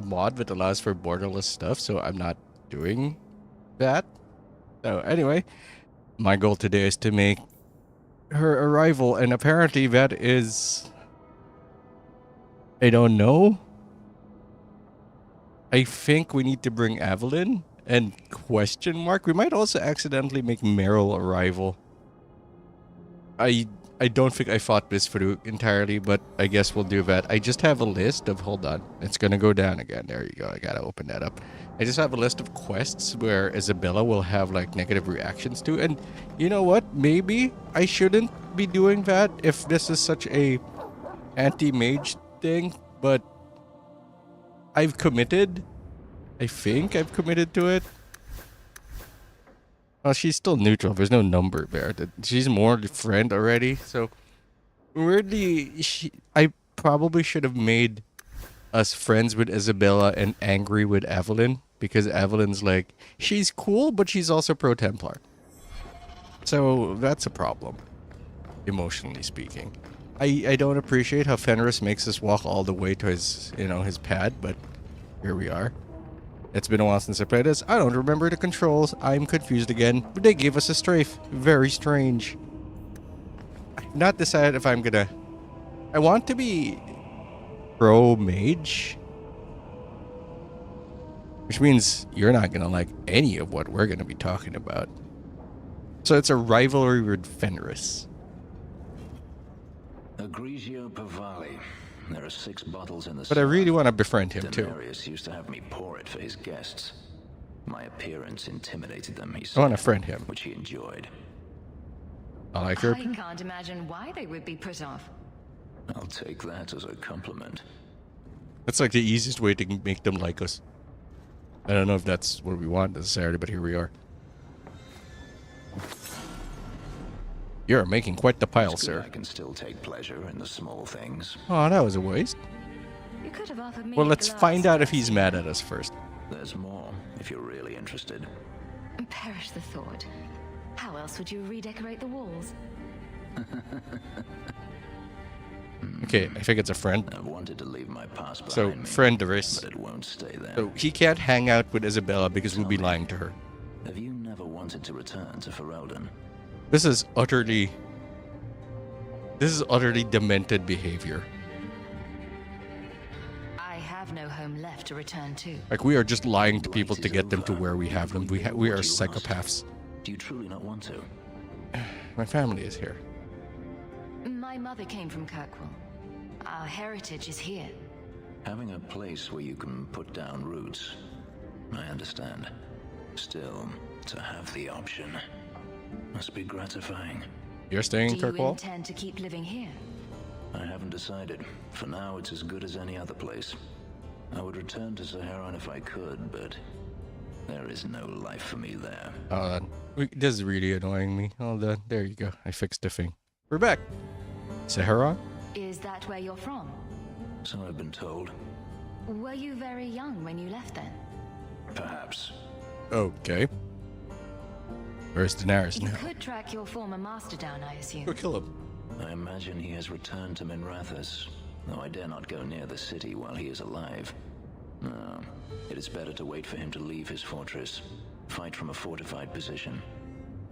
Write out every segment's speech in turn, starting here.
a mod that allows for borderless stuff, so I'm not doing that. So anyway, my goal today is to make her arrival, and apparently that is, I don't know. I think we need to bring Evelyn and question mark. We might also accidentally make Meryl arrival. I don't think I thought this through entirely, but I guess we'll do that. I just have a list of, hold on, it's gonna go down again. There you go. I gotta open that up. I just have a list of quests where Isabella will have like negative reactions to, and you know what? Maybe I shouldn't be doing that if this is such a anti-mage thing, but I've committed. I think I've committed to it. Well, she's still neutral. There's no number there. She's more the friend already. So, weirdly, I probably should have made us friends with Isabella and angry with Evelyn. Because Evelyn's like, she's cool, but she's also pro-Templar. So, that's a problem. Emotionally speaking. I don't appreciate how Fenris makes us walk all the way to his, his pad. But here we are. It's been a while since I played this. I don't remember the controls. I'm confused again. But they gave us a strafe. Very strange. I've not decided if I'm gonna... I want to be pro-mage. Which means you're not gonna like any of what we're gonna be talking about. So it's a rivalry with Fenris. Egregio Pavali. There are 6 bottles in the But I really want to befriend him too. Denarius used to have me pour it for his guests. My appearance intimidated them, he said. I want to friend him. Which he enjoyed. I like her. I can't imagine why they would be put off. I'll take that as a compliment. That's like the easiest way to make them like us. I don't know if that's what we want necessarily, but here we are. You're making quite the pile, sir. I can still take pleasure in the small things. Oh, that was a waste. You could have offered me Well, let's find out if he's mad at us first. There's more, if you're really interested. Perish the thought. How else would you redecorate the walls? Okay, I think it's a friend. I've wanted to leave my past behind So, me, friendress. but it won't stay there. So, he can't hang out with Isabella because we'll be lying to her. Have you never wanted to return to Ferelden? This is utterly demented behavior. I have no home left to return to. Like, we are just lying to people to get them to where we have them. We are psychopaths. Do you truly not want to? My family is here. My mother came from Kirkwall. Our heritage is here. Having a place where you can put down roots, I understand. Still, to have the option must be gratifying. You're staying in Do you Kirkwall? intend to keep living here? I haven't decided. For now, it's as good as any other place. I would return to Saharan if I could, but there is no life for me there. Hold on. This is really annoying me. Hold on. There you go. I fixed the thing. We're back. Sahara? Is that where you're from? So I've been told. Were you very young when you left then? Perhaps. Okay. Where's Daenerys You now? could track your former master down, I assume. Go kill him. I imagine he has returned to Minrathous, though I dare not go near the city while he is alive. No, it is better to wait for him to leave his fortress, fight from a fortified position.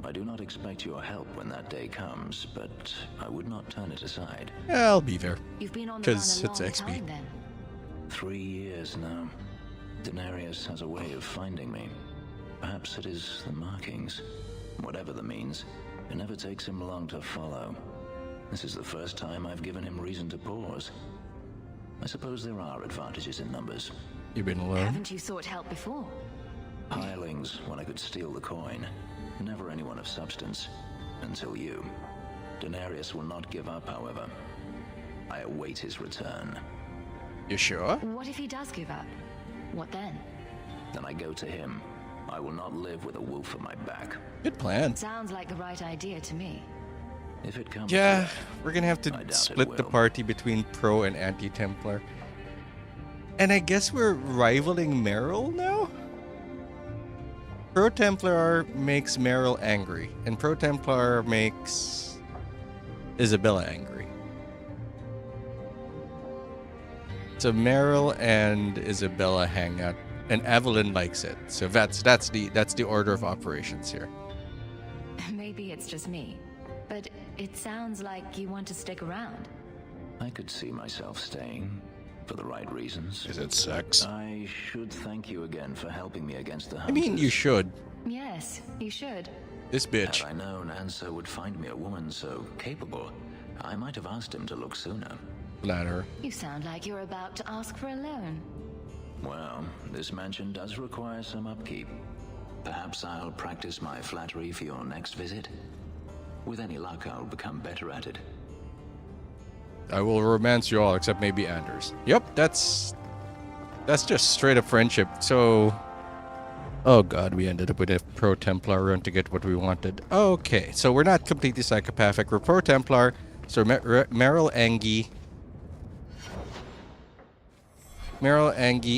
I do not expect your help when that day comes, but I would not turn it aside. Yeah, I'll be there. You've been on the run 'Cause a it's long XP. time then. 3 years now. Denarius has a way of finding me. Perhaps it is the markings. Whatever the means, it never takes him long to follow. This is the first time I've given him reason to pause. I suppose there are advantages in numbers. You've been alone? Haven't you sought help before? Hirelings when I could steal the coin. Never anyone of substance. Until you. Denarius will not give up, however. I await his return. You sure? What if he does give up? What then? Then I go to him. I will not live with a wolf at my back. Good plan. Sounds like the right idea to me. If it comes Yeah, to it, we're gonna have I to doubt it split the will. party between pro and anti-Templar. And I guess we're rivaling Meryl now? Pro-Templar makes Meryl angry, and Pro-Templar makes Isabella angry. So Meryl and Isabella hang out, and Evelyn likes it. So that's the order of operations here. Maybe it's just me, but it sounds like you want to stick around. I could see myself staying, for the right reasons. Is it sex? I should thank you again for helping me against the I hunters. mean, you should. Yes, you should. This bitch. Had I known Ansel would find me a woman so capable, I might have asked him to look sooner. Flatter. You sound like you're about to ask for a loan. Well, this mansion does require some upkeep. Perhaps I'll practice my flattery for your next visit. With any luck, I'll become better at it. I will romance you all, except maybe Anders. Yep, that's just straight up friendship. So, oh god, we ended up with a pro Templar run to get what we wanted. Okay, so we're not completely psychopathic. We're pro Templar. So Meryl Angie,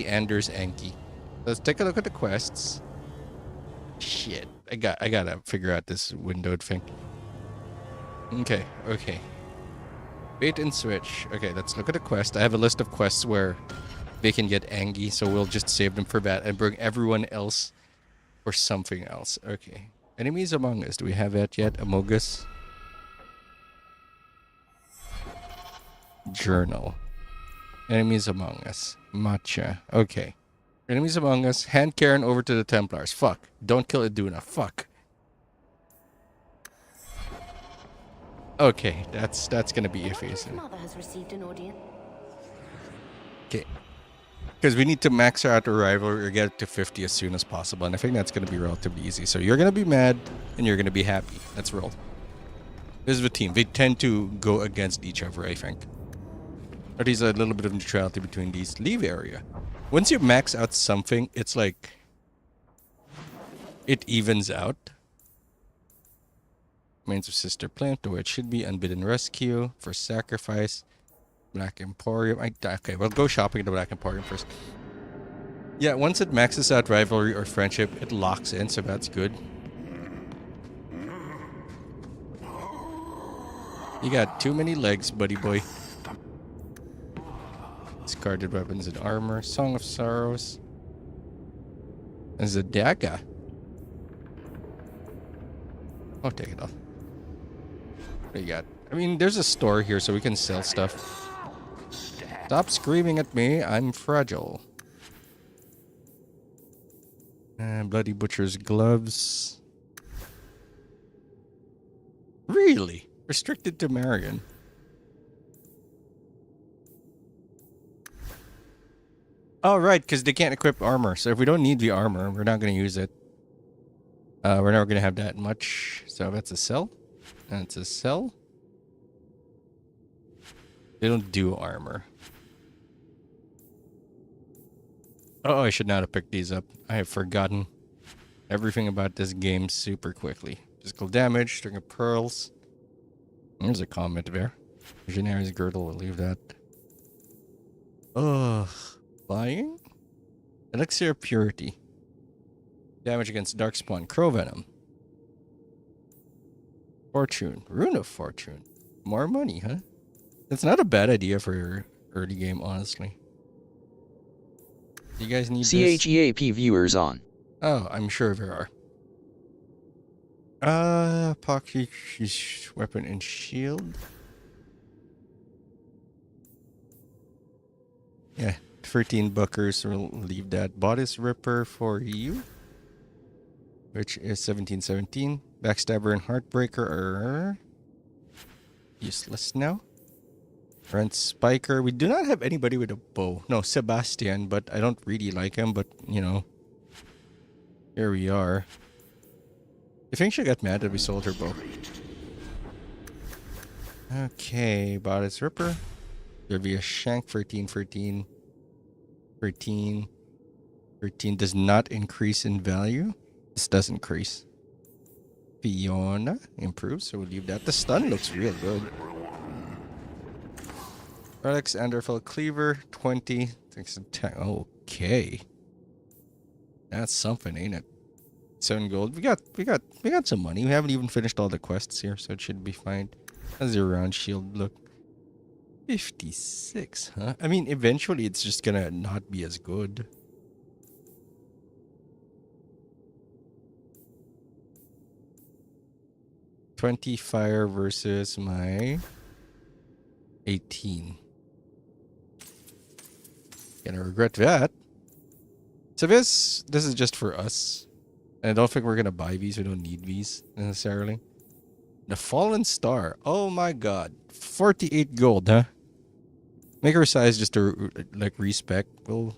Anders Angie. Let's take a look at the quests. Shit, I gotta figure out this windowed thing. Okay. Bait and switch. Okay, let's look at the quest. I have a list of quests where they can get Angie, so we'll just save them for that and bring everyone else for something else. Okay. Enemies among us. Do we have that yet? Amogus. Journal. Enemies among us. Matcha. Okay. Enemies among us. Hand Karen over to the Templars. Fuck. Don't kill Iduna. Fuck. Okay, that's gonna be iffy, isn't it? Mother has received an audience. Okay. Because we need to max out our rivalry or get it to 50 as soon as possible. And I think that's going to be relatively easy. So you're going to be mad and you're going to be happy. Let's roll. This is the team. They tend to go against each other, I think. Or there's a little bit of neutrality between these. Leave area. Once you max out something, it's like it evens out. Remains of Sister Plant, the way it should be. Unbidden Rescue. For Sacrifice. Black Emporium. Okay, we'll go shopping at the Black Emporium first. Yeah, once it maxes out rivalry or friendship, it locks in, so that's good. You got too many legs, buddy boy. Discarded weapons and armor. Song of Sorrows. There's a dagger. I'll take it off. What do you got? I mean, there's a store here, so we can sell stuff. Stop screaming at me. I'm fragile. Bloody Butcher's gloves. Really? Restricted to Marion. Oh, right, because they can't equip armor. So if we don't need the armor, we're not going to use it. We're not going to have that much. So that's a sell. That's a sell. They don't do armor. Oh, I should not have picked these up. I have forgotten everything about this game super quickly. Physical damage, string of pearls. There's a comment there. Visionary's girdle, we'll leave that. Ugh. Flying? Elixir of purity. Damage against darkspawn. Crow venom. Fortune. Rune of fortune. More money, huh? That's not a bad idea for early game, honestly. You guys need CHEAP viewers on. Oh, I'm sure there are. Epoxy weapon and shield. Yeah, 13 buckers. We'll leave that. Bodice Ripper for you, which is 1717. Backstabber and Heartbreaker are useless now. Rent Spiker. We do not have anybody with a bow. No, Sebastian, but I don't really like him, but, you know. Here we are. You think she got mad that we sold her bow? Okay, Bodice Ripper. There'll be a Shank 13. 13 does not increase in value. This does increase. Fiona improves, so we'll leave that. The stun looks real good. Relics, Anderfell Cleaver, 20. Okay. That's something, ain't it? 7 gold. We got some money. We haven't even finished all the quests here, so it should be fine. How's your round shield look? 56, huh? I mean, eventually it's just gonna not be as good. $20 fire versus my 18. Gonna regret that. So this is just for us. And I don't think we're gonna buy these. We don't need these necessarily. The Fallen Star. Oh my god. 48 gold, huh? Make her size just to like respec. We'll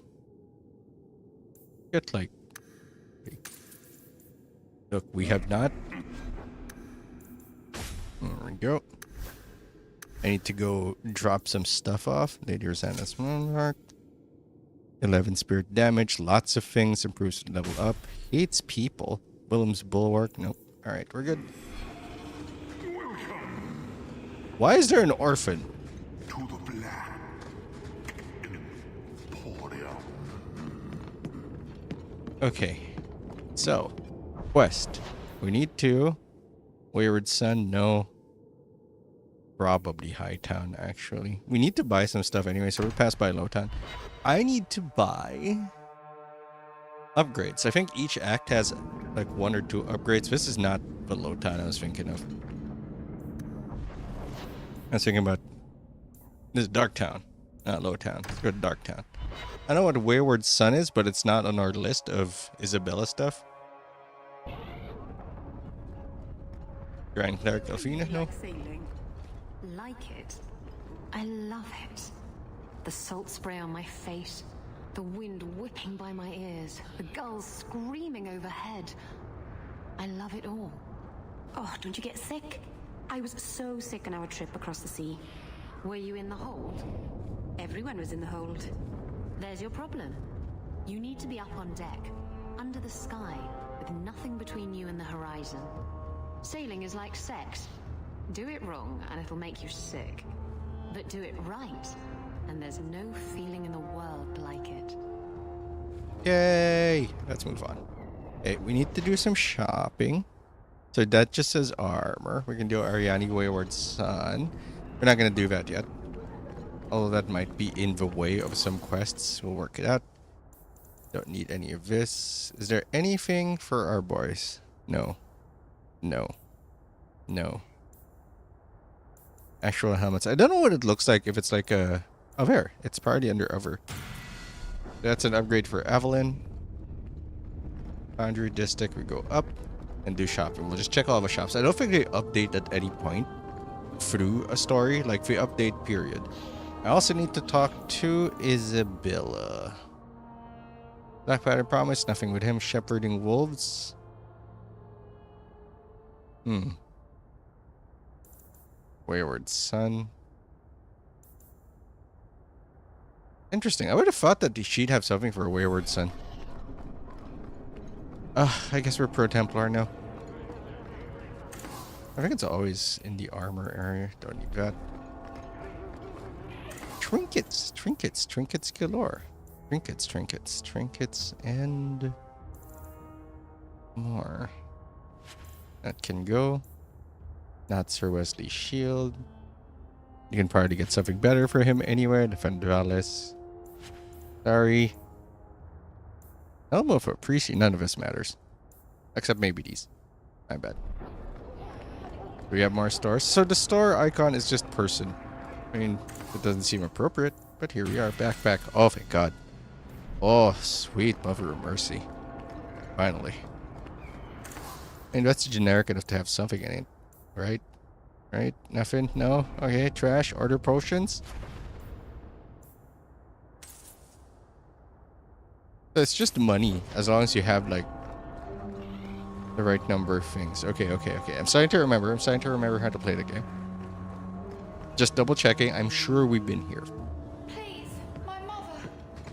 get like. Look, we have not. There we go. I need to go drop some stuff off. Lady Rosanna's Monarch. 11 spirit damage. Lots of things. Improves level up. Hates people. Willem's Bulwark. Nope. Alright, we're good. Why is there an orphan? To the black Emporia. Okay. So, quest. We need to. Wayward Son, no. Probably Hightown, actually. We need to buy some stuff anyway, so we'll pass by Lowtown. I need to buy upgrades. I think each act has like 1 or 2 upgrades. This is not the Lowtown I was thinking of. I was thinking about this is Darktown, not Lowtown. Let's go to Darktown. I know what Wayward Son is, but it's not on our list of Isabella stuff. Grand Cleric Delphina? No. Like it. I love it. The salt spray on my face, the wind whipping by my ears, the gulls screaming overhead. I love it all. Oh, don't you get sick? I was so sick on our trip across the sea. Were you in the hold? Everyone was in the hold. There's your problem. You need to be up on deck, under the sky, with nothing between you and the horizon. Sailing is like sex. Do it wrong and it'll make you sick. But do it right, and there's no feeling in the world like it. Yay! Let's move on. Okay, we need to do some shopping. So that just says armor. We can do Ariani Wayward Son. We're not going to do that yet. Although that might be in the way of some quests. We'll work it out. Don't need any of this. Is there anything for our boys? No. No. No. Actual helmets. I don't know what it looks like if it's like a... Oh, there. It's probably under other. That's an upgrade for Evelyn. Foundry District. We go up and do shopping. We'll just check all the shops. I don't think they update at any point through a story. Like, they update, period. I also need to talk to Isabella. Black Pattern Promise. Nothing with him. Shepherding Wolves. Wayward Son. Interesting. I would have thought that she'd have something for a Wayward Son. I guess we're Pro Templar now. I think it's always in the armor area. Don't need that. Trinkets. Trinkets. Trinkets galore. Trinkets. Trinkets. Trinkets. And more. That can go. Not Sir Wesley's shield. You can probably get something better for him anywhere. Defendralis. Sorry. Elbow for Preci. None of this matters. Except maybe these. My bad. Do we have more stores? So the store icon is just person. I mean, it doesn't seem appropriate. But here we are. Backpack. Oh, thank God. Oh, sweet Mother of Mercy. Finally. I mean, that's generic enough to have something in it. Right? Right? Nothing? No? Okay, trash. Order potions. So it's just money, as long as you have, like, the right number of things. Okay. I'm starting to remember. I'm starting to remember how to play the game. Just double checking. I'm sure we've been here. Please, my mother.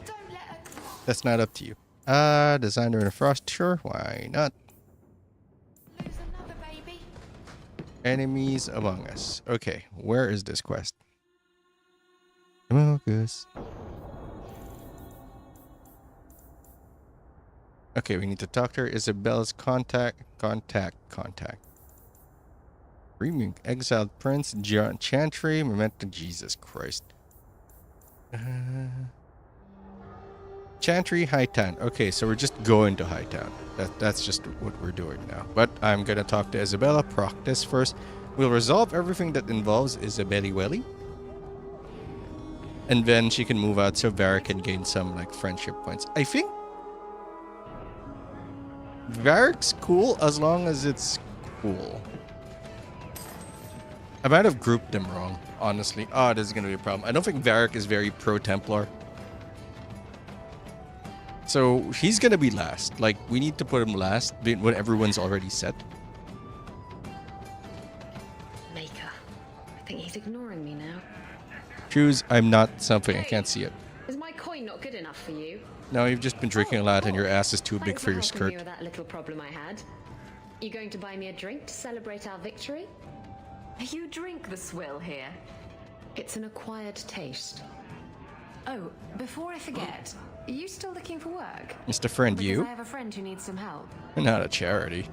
Don't let her... That's not up to you. Designer in a frost. Sure, why not? Lose another baby. Enemies among us. Okay, where is this quest? Amogus. Okay, we need to talk to her. Isabella's contact. Premium exiled prince, chantry, memento. Jesus Christ. Chantry, Hightown. Okay, so we're just going to Hightown. That's just what we're doing now. But I'm gonna talk to Isabella. Proctus first. We'll resolve everything that involves Isabelli Welly. And then she can move out so Varric can gain some like friendship points. I think Varric's cool as long as it's cool. I might have grouped them wrong, honestly. Oh, this is gonna be a problem. I don't think Varric is very pro-Templar. So he's gonna be last. Like, we need to put him last when everyone's already set. Maker. I think he's ignoring me now. Choose, I'm not something. I can't see it. Is my coin not good enough for you? No, you've just been drinking a lot and your ass is too big Thanks for your helping skirt. me with that little problem I had. You going to buy me a drink to celebrate our victory? You drink the swill here. It's an acquired taste. Oh, before I forget, are you still looking for work? Mr. Friend, Because you? I have a friend who needs some help. We're not a charity.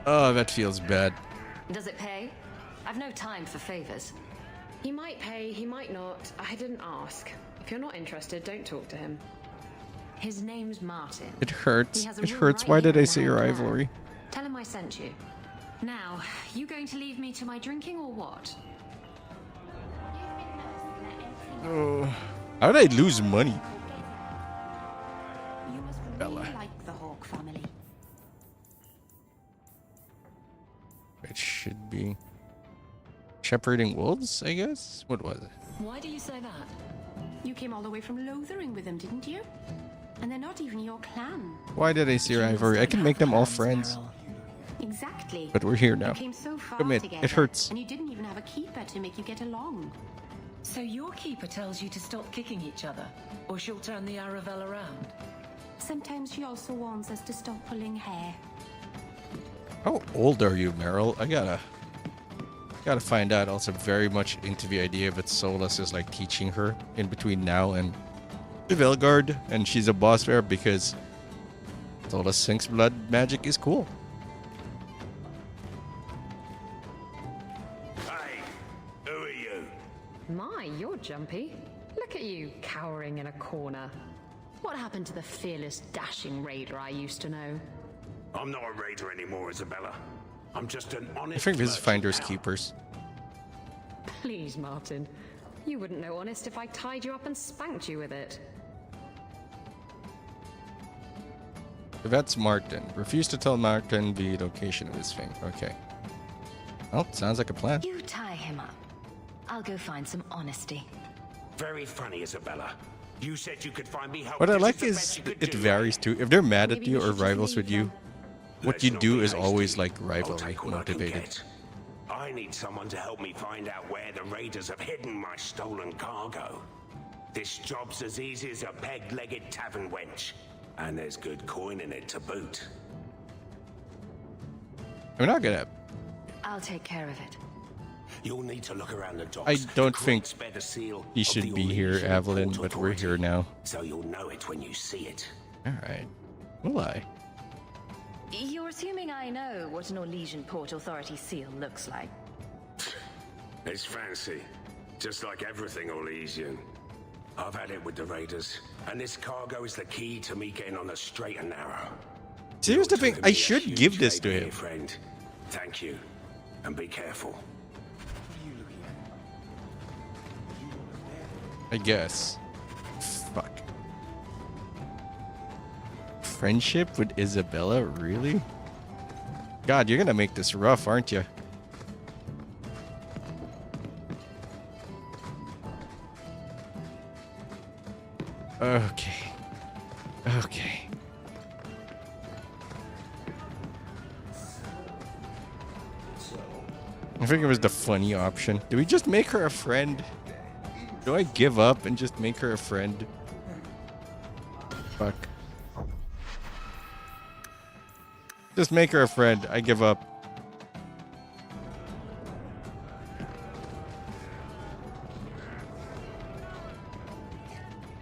Oh, that feels bad. Does it pay? I've no time for favors. He might pay, he might not. I didn't ask. If you're not interested, don't talk to him. His name's Martin. It hurts. He has a It room hurts. right Why here did I in the say High Clan. rivalry? Tell him I sent you. Now, you going to leave me to my drinking or what? Oh, how did I lose money? You must Bella. really like the Hawk family. It should be shepherding wolves, I guess. What was it? Why do you say that? You came all the way from Lothering with them, didn't you? And they're not even your clan. Why did I say rivalry? I can make them all friends. Exactly. But we're here now. You came so far Commit. together, It hurts. and you didn't even have a keeper to make you get along. So your keeper tells you to stop kicking each other, or she'll turn the Aravel around? Sometimes she also warns us to stop pulling hair. How old are you, Meryl? I gotta find out. Also very much into the idea that Solus is like teaching her in between now and the Velgard, and she's a boss there because Solus thinks blood magic is cool. Hey, who are you? My, you're jumpy. Look at you, cowering in a corner. What happened to the fearless, dashing raider I used to know? I'm not a raider anymore, Isabella. I'm just an I honest. think this is merchant Finders now. Keepers. Please, Martin. You wouldn't know honest if I tied you up and spanked you with it. That's Martin. Refuse to tell Martin the location of his thing. Okay. Well, sounds like a plan. You tie him up. I'll go find some honesty. Very funny, Isabella. You said you could find me help. What I This like the is best you could it do. varies too. If they're mad at Maybe you we or should just rivals leave with you, them. what Let's you not do be is hasty. always like I'll rivalry take what I can motivated. get. I need someone to help me find out where the raiders have hidden my stolen cargo. This job's as easy as a peg-legged tavern wench. And there's good coin in it to boot. I'm not gonna. I'll take care of it. You'll need to look around the docks. I don't The think crooks bear the seal he of should the be here, Orlesian Evelyn, Port but we're Authority, here now. So you'll know it when you see it. All right. Will I? You're assuming I know what an Orlesian Port Authority seal looks like. It's fancy. Just like everything Orlesian. I've had it with the raiders, and this cargo is the key to me getting on the straight and narrow. See, here's the You're thing. doing I me a should huge give this to favor him. here, friend. Thank you, and be careful. I guess. Fuck. Friendship with Isabella? Really? God, you're gonna make this rough, aren't you? Okay. Okay. I think it was the funny option. Do we just make her a friend? Do I give up and just make her a friend? Fuck. Just make her a friend. I give up.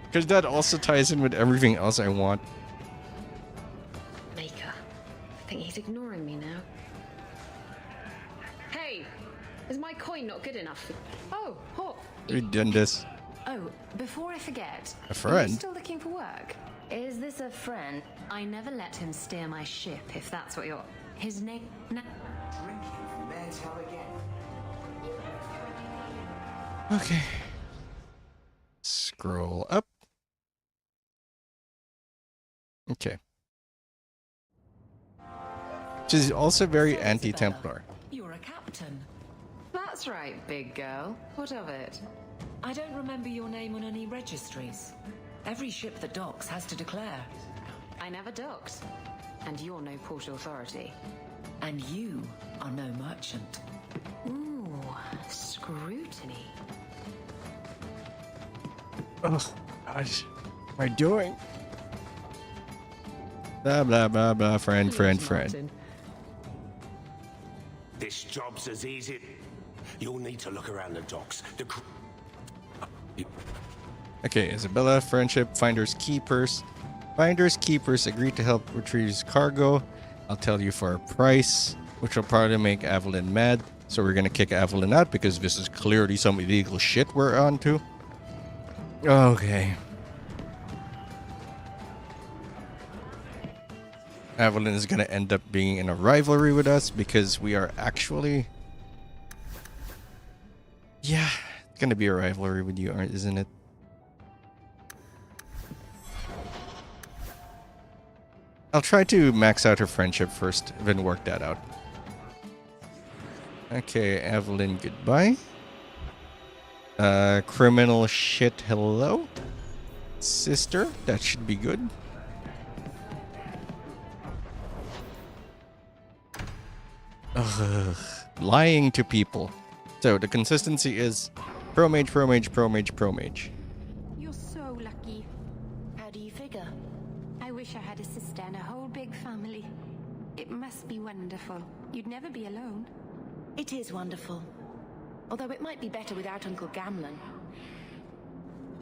Because that also ties in with everything else I want. Maker. good enough. Oh, Hawk. We've done this. Oh, before I forget. A friend? Are you still looking for work? Is this a friend? I never let him steer my ship, if that's what you're... His name... Okay. Scroll up. Okay. She's also very anti-Templar. You're a captain. That's right, big girl. What of it? I don't remember your name on any registries. Every ship that docks has to declare. I never docked. And you're no port authority. And you are no merchant. Ooh, scrutiny. Oh, gosh. What am I doing? Blah, blah, blah, blah. Friend. This job's as easy. You'll need to look around the docks. Okay, Isabella, friendship, finders, keepers. Finders, keepers agree to help retrieve his cargo. I'll tell you for a price, which will probably make Evelyn mad. So we're gonna kick Evelyn out because this is clearly some illegal shit we're onto. Okay. Evelyn is gonna end up being in a rivalry with us because we are actually... Yeah, it's gonna be a rivalry with you, isn't it? I'll try to max out her friendship first, then work that out. Okay, Evelyn, goodbye. Criminal shit, hello? Sister, that should be good. Ugh, lying to people. So the consistency is pro mage, pro mage, pro mage, pro mage. You're so lucky. How do you figure? I wish I had a sister and a whole big family. It must be wonderful. You'd never be alone. It is wonderful. Although it might be better without Uncle Gamlin.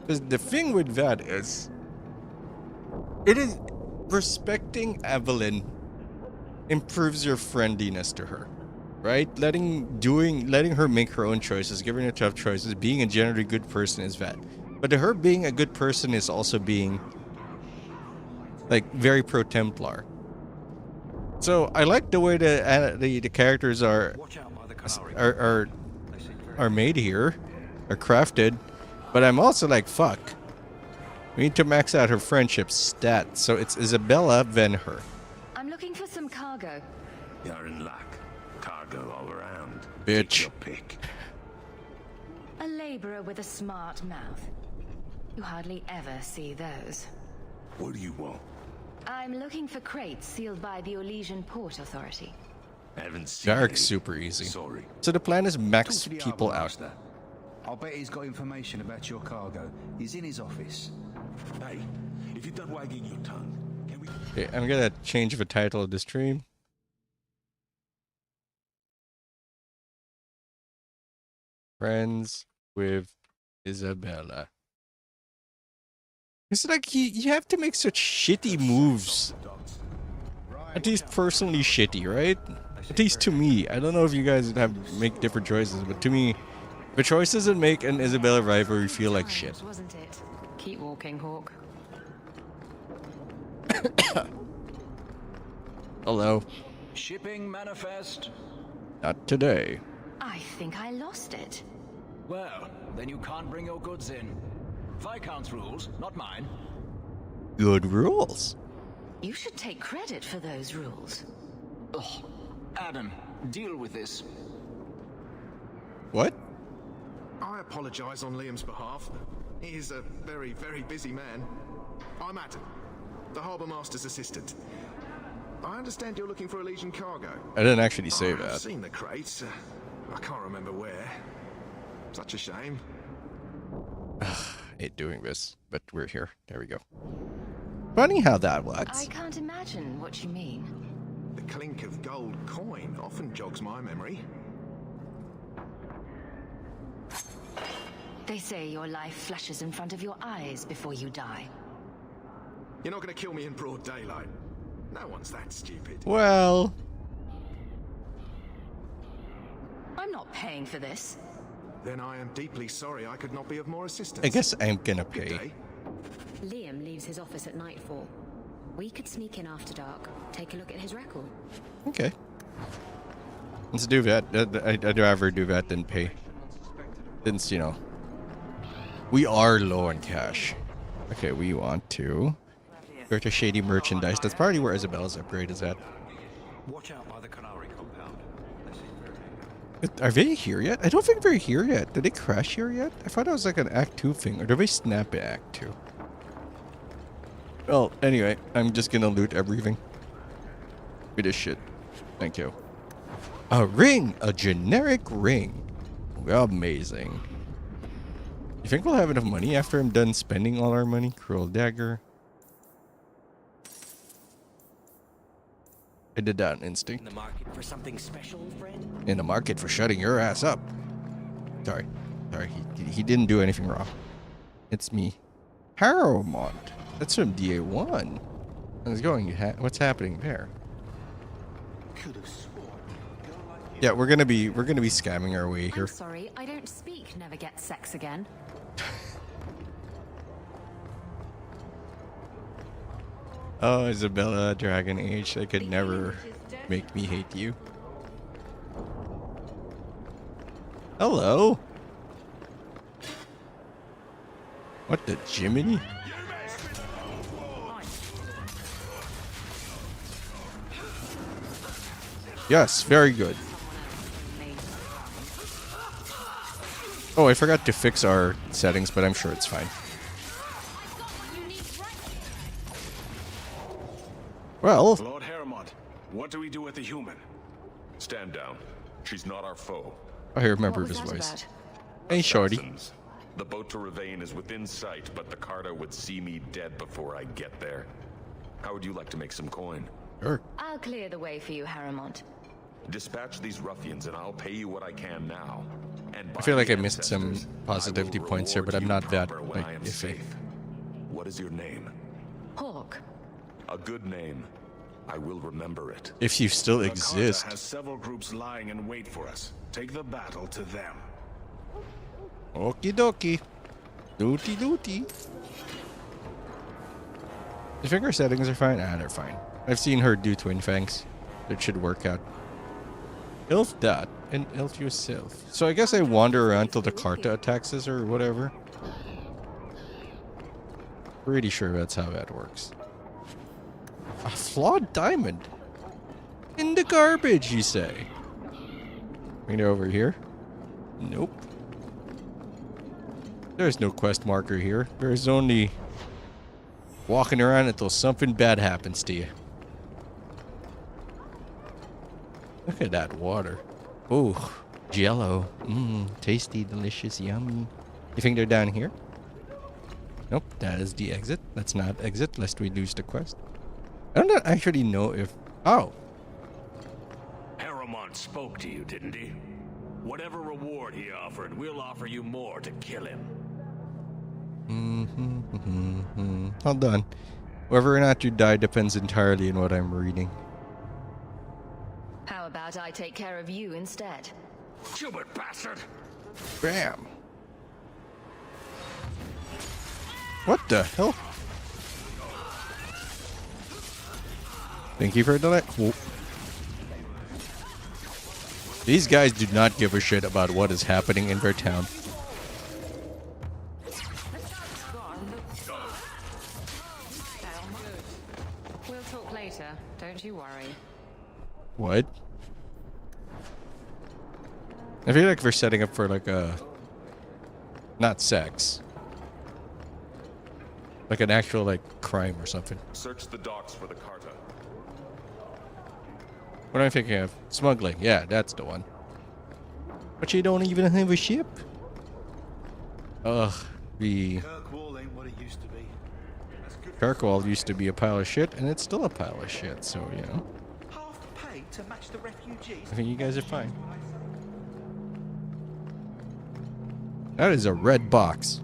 Because the thing with that is, it is respecting Evelyn improves your friendliness to her, right? Letting her make her own choices, giving her tough choices, being a generally good person is that. But to her, being a good person is also being like very pro Templar. So I like the way the characters are made here, are crafted. But I'm also like, fuck. We need to max out her friendship stats. So it's Isabella, then her. I'm looking for some cargo. You're in luck. Cargo all around. Bitch. Take your pick. A laborer with a smart mouth. You hardly ever see those. What do you want? I'm looking for crates sealed by the Olesian Port Authority. Haven't seen Dark's any. super easy. Sorry. So the plan is max Talk to the people Arbor out. Master. I'll bet he's got information about your cargo. He's in his office. Hey, if you're done wagging your tongue, can we... Okay, I'm gonna change the title of the stream. Friends with Isabella. It's like you have to make such shitty moves. At least personally shitty, right? At least to me. I don't know if you guys make different choices, but to me, the choices that make an Isabella rivalry feel like shit. Wasn't it? Keep walking, Hawk. Hello. Shipping manifest? Not today. I think I lost it. Well, then you can't bring your goods in. Viscount's rules, not mine. Good rules. You should take credit for those rules. Ugh. Adam, deal with this. What? I apologize on Liam's behalf. He is a very, very busy man. I'm Adam, the Harbour Master's assistant. I understand you're looking for a Legion cargo. I didn't actually say I've that. seen the crates. I can't remember where. Such a shame. Hate doing this, but we're here. There we go. Funny how that works. I can't imagine what you mean. The clink of gold coin often jogs my memory. They say your life flashes in front of your eyes before you die. You're not going to kill me in broad daylight. No one's that stupid. Well, I'm not paying for this. Then I am deeply sorry I could not be of more assistance. I guess I'm gonna Good pay. day. Liam leaves his office at nightfall. We could sneak in after dark, take a look at his record. Okay. Let's do that. I'd rather do that than pay. Since, you know, we are low on cash. Okay, we want to go to shady merchandise. That's probably where Isabella's upgrade is at. Watch out by the Canary compound. Are they here yet? I don't think they're here yet. Did they crash here yet? I thought it was like an Act 2 thing. Or did they snap at Act 2? Well, anyway, I'm just gonna loot everything. It is shit. Thank you. A ring! A generic ring. Amazing. You think we'll have enough money after I'm done spending all our money? Cruel dagger. I did that on instinct. In the market for something special, friend? In the market for shutting your ass up. Sorry. Sorry, he didn't do anything wrong. It's me. Paramount. That's from DA1. How's it going? What's happening there? Yeah, we're gonna be scamming our way here. I'm sorry, I don't speak never get sex again. Oh, Isabella, Dragon Age, they could never make me hate you. Hello? What the Jiminy? Yes, very good. Oh, I forgot to fix our settings, but I'm sure it's fine. Well, Lord Harrimont, what do we do with the human? Stand down. She's not our foe. I remember his voice. Hey, shorty. Assassins. The boat to Ravane is within sight, but the Carter would see me dead before I get there. How would you like to make some coin? Sure. I'll clear the way for you, Harrimont. Dispatch these ruffians and I'll pay you what I can now. And I feel like by I the missed some ancestors, positivity I will points here, but I'm reward not you that proper when like I am iffy. safe. What is your name? Hawk. A good name. I will remember it. If you still The exist. Carter has several groups lying in wait for us. Take the battle to them. Okie dokie. Dooty dooty. I think our settings are fine. Ah, they're fine. I've seen her do twin fangs. It should work out. Elf that and elf yourself. So I guess I wander around till the Carta attacks us or whatever. Pretty sure that's how that works. A flawed diamond? In the garbage, you say? Right over here? Nope. There's no quest marker here. There's only walking around until something bad happens to you. Look at that water. Oh, jello. Mmm, tasty, delicious, yummy. You think they're down here? Nope, that is the exit. Let's not exit lest we lose the quest. I don't actually know if... Oh. Harrimont spoke to you, didn't he? Whatever reward he offered, we'll offer you more to kill him. Hold on. Whether or not you die depends entirely on what I'm reading. How about I take care of you instead? Stupid bastard! Bam. What the hell? Thank you for the Whoa. These guys do not give a shit about what is happening in their town. We'll talk later, don't you worry. What? I feel like they're setting up for like a... Not sex. Like an actual like crime or something. Search the docks for the Carta. What am I thinking of? Smuggling. Yeah, that's the one. But you don't even have a ship. Ugh. The Kirkwall ain't what it used to be. Kirkwall used to be a pile of shit, and it's still a pile of shit, so, you know. Half pay to match the refugees. I think you guys are fine. That is a red box.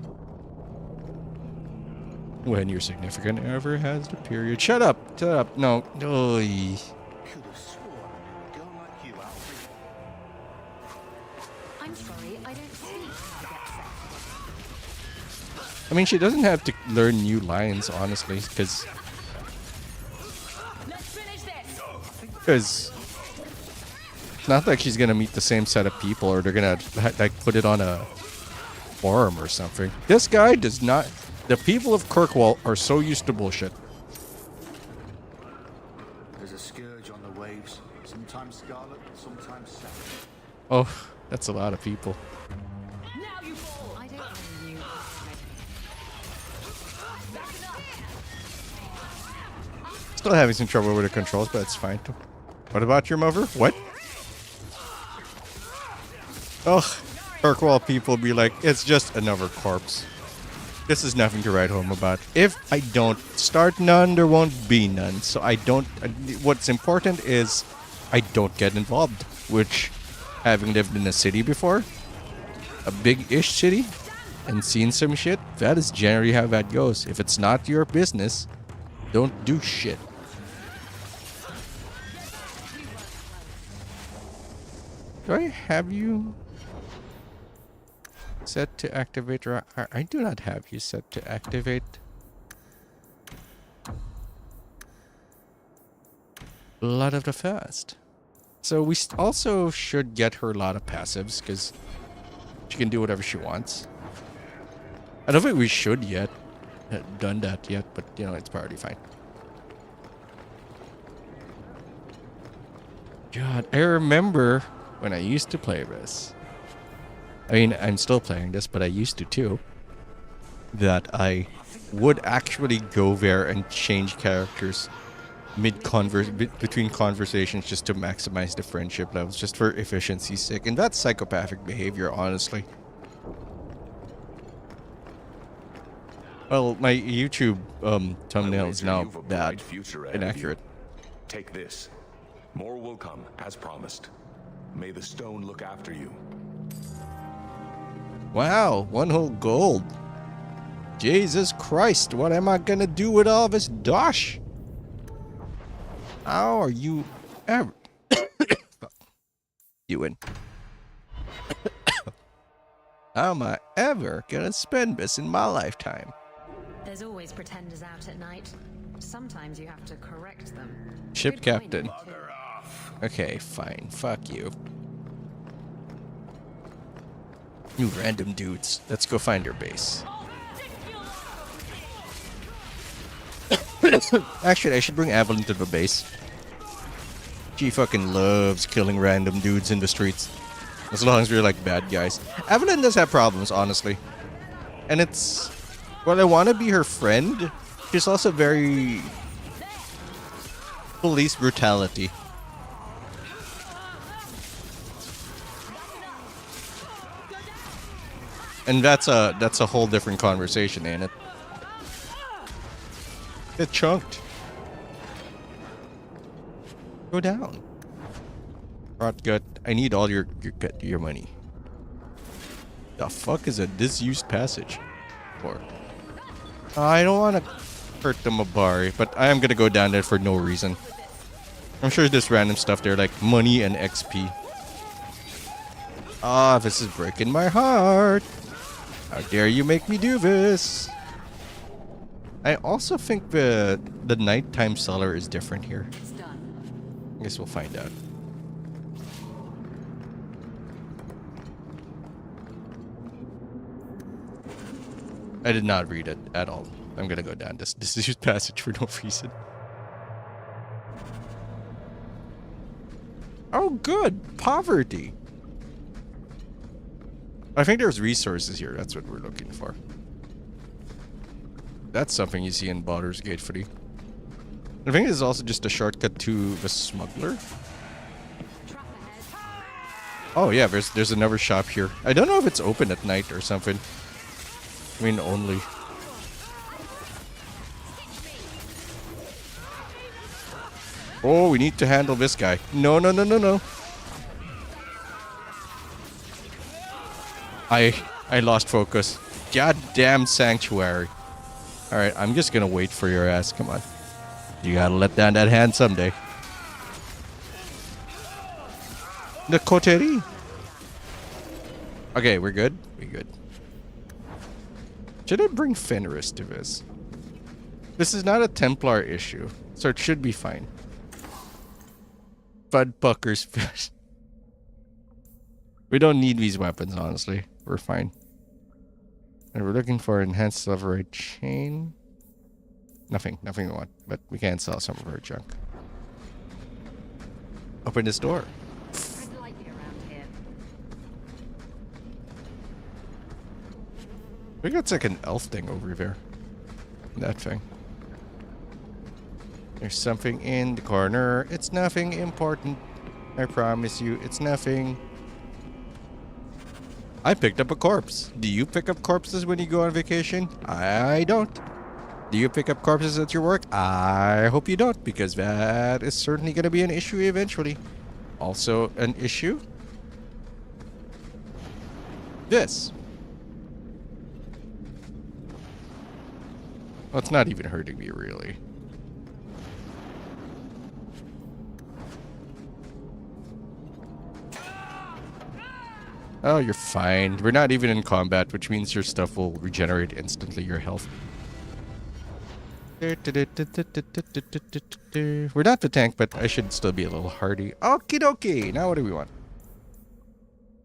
When your significant other has the period. Shut up! Shut up! No. Oy. Could have sworn a girl like you, Alfred. I'm sorry, I don't speak I mean, she doesn't have to learn new lines, honestly, because it's not like she's gonna meet the same set of people, or they're gonna like put it on a forum or something. This guy does not. The people of Kirkwall are so used to bullshit. There's a scourge on the waves. Sometimes scarlet, sometimes satin. Oh, that's a lot of people. I don't know you. Still having some trouble with the controls, but it's fine. What about your mover? What? Ugh. Kirkwall people be like, it's just another corpse. This is nothing to write home about. If I don't start none, there won't be none. So I don't... What's important is I don't get involved. Which, having lived in a city before, a big-ish city, and seen some shit, that is generally how that goes. If it's not your business, don't do shit. Do I have you set to activate? I do not have you set to activate. Blood of the Fast. So we also should get her a lot of passives, because she can do whatever she wants. I don't think we should yet done that yet, but you know, it's probably fine. God, I remember when I used to play this. I mean, I'm still playing this, but I used to too. That I would actually go there and change characters between conversations just to maximize the friendship levels, just for efficiency's sake. And that's psychopathic behavior, honestly. Well, my YouTube thumbnail is now bad, inaccurate. Take this. More will come, as promised. May the stone look after you. Wow, 1 whole gold. Jesus Christ, what am I gonna do with all this dosh? How are you ever doing? How am I ever gonna spend this in my lifetime? There's always pretenders out at night. Sometimes you have to correct them. Ship Good captain. point, too. Okay, fine. Fuck you. You random dudes. Let's go find your base. Actually, I should bring Evelyn to the base. She fucking loves killing random dudes in the streets. As long as we're like bad guys. Evelyn does have problems, honestly. And it's... While I want to be her friend, she's also very... police brutality. And that's a whole different conversation, ain't it? Get chunked. Go down. Rot gut. I need all your money. The fuck is a disused passage for? I don't want to hurt the Mabari, but I am gonna go down there for no reason. I'm sure there's random stuff there like money and XP. Ah, this is breaking my heart. How dare you make me do this? I also think the nighttime cellar is different here. I guess we'll find out. I did not read it at all. I'm gonna go down this disused passage for no reason. Oh, good. Poverty. I think there's resources here. That's what we're looking for. That's something you see in Baldur's Gate 3. I think it's also just a shortcut to the smuggler. Oh yeah, there's another shop here. I don't know if it's open at night or something. I mean, only. Oh, we need to handle this guy. No, no, no, no, no. I lost focus. Goddamn sanctuary. Alright, I'm just gonna wait for your ass. Come on. You gotta let down that hand someday. The coterie. Okay, we're good. We're good. Should I bring Fenris to this? This is not a Templar issue, so it should be fine. Budpuckers first. We don't need these weapons, honestly. We're fine. And we're looking for enhanced silverite chain. Nothing we want, but we can sell some of our junk. Open this door. We got like an elf thing over there. That thing. There's something in the corner. It's nothing important. I promise you, it's nothing. I picked up a corpse. Do you pick up corpses when you go on vacation? I don't. Do you pick up corpses at your work? I hope you don't, because that is certainly going to be an issue eventually. Also an issue. This. Well, it's not even hurting me, really. Oh, you're fine. We're not even in combat, which means your stuff will regenerate instantly, your health. We're not the tank, but I should still be a little hardy. Okie dokie! Now what do we want?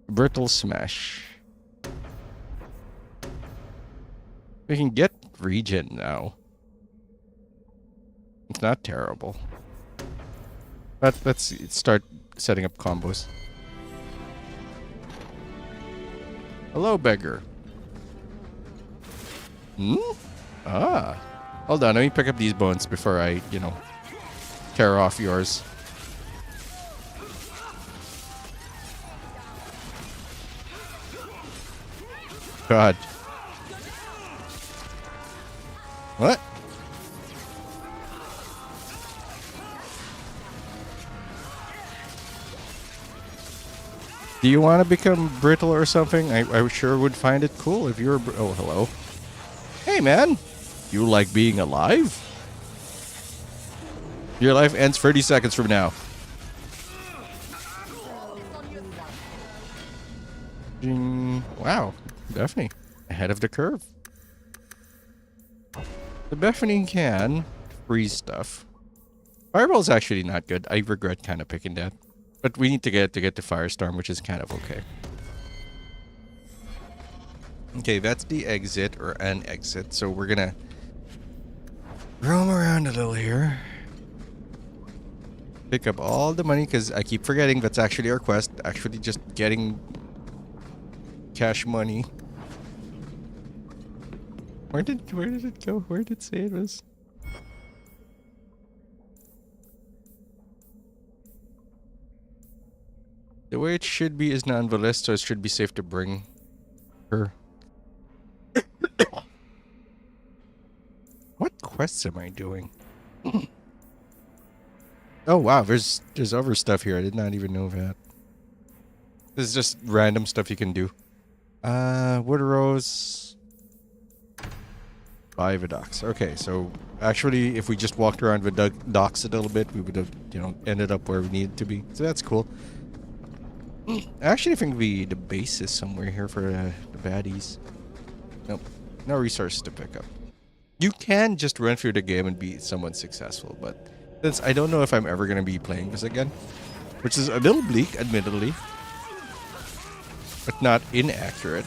Brittle Smash. We can get regen now. It's not terrible. But let's start setting up combos. Hello, beggar. Hmm? Ah. Hold on, let me pick up these bones before I, tear off yours. God. What? Do you want to become brittle or something? I sure would find it cool if you were... Oh, hello. Hey, man. You like being alive? Your life ends 30 seconds from now. Wow. Definitely ahead of the curve. The Bethany can freeze stuff. Fireball's actually not good. I regret kind of picking that. But we need to get to Firestorm, which is kind of okay. Okay, that's the exit or an exit. So we're gonna roam around a little here. Pick up all the money because I keep forgetting that's actually our quest. Actually just getting cash money. Where did it go? Where did it say it was? The way it should be is non-valist, so it should be safe to bring her. What quests am I doing? Oh wow, there's other stuff here. I did not even know that. This is just random stuff you can do. Wood Rose. Buy the docks. Okay, so actually if we just walked around the docks a little bit, we would have, ended up where we needed to be. So that's cool. I actually think the base is somewhere here for the baddies. Nope. No resources to pick up. You can just run through the game and be somewhat successful, but since I don't know if I'm ever going to be playing this again, which is a little bleak, admittedly, but not inaccurate.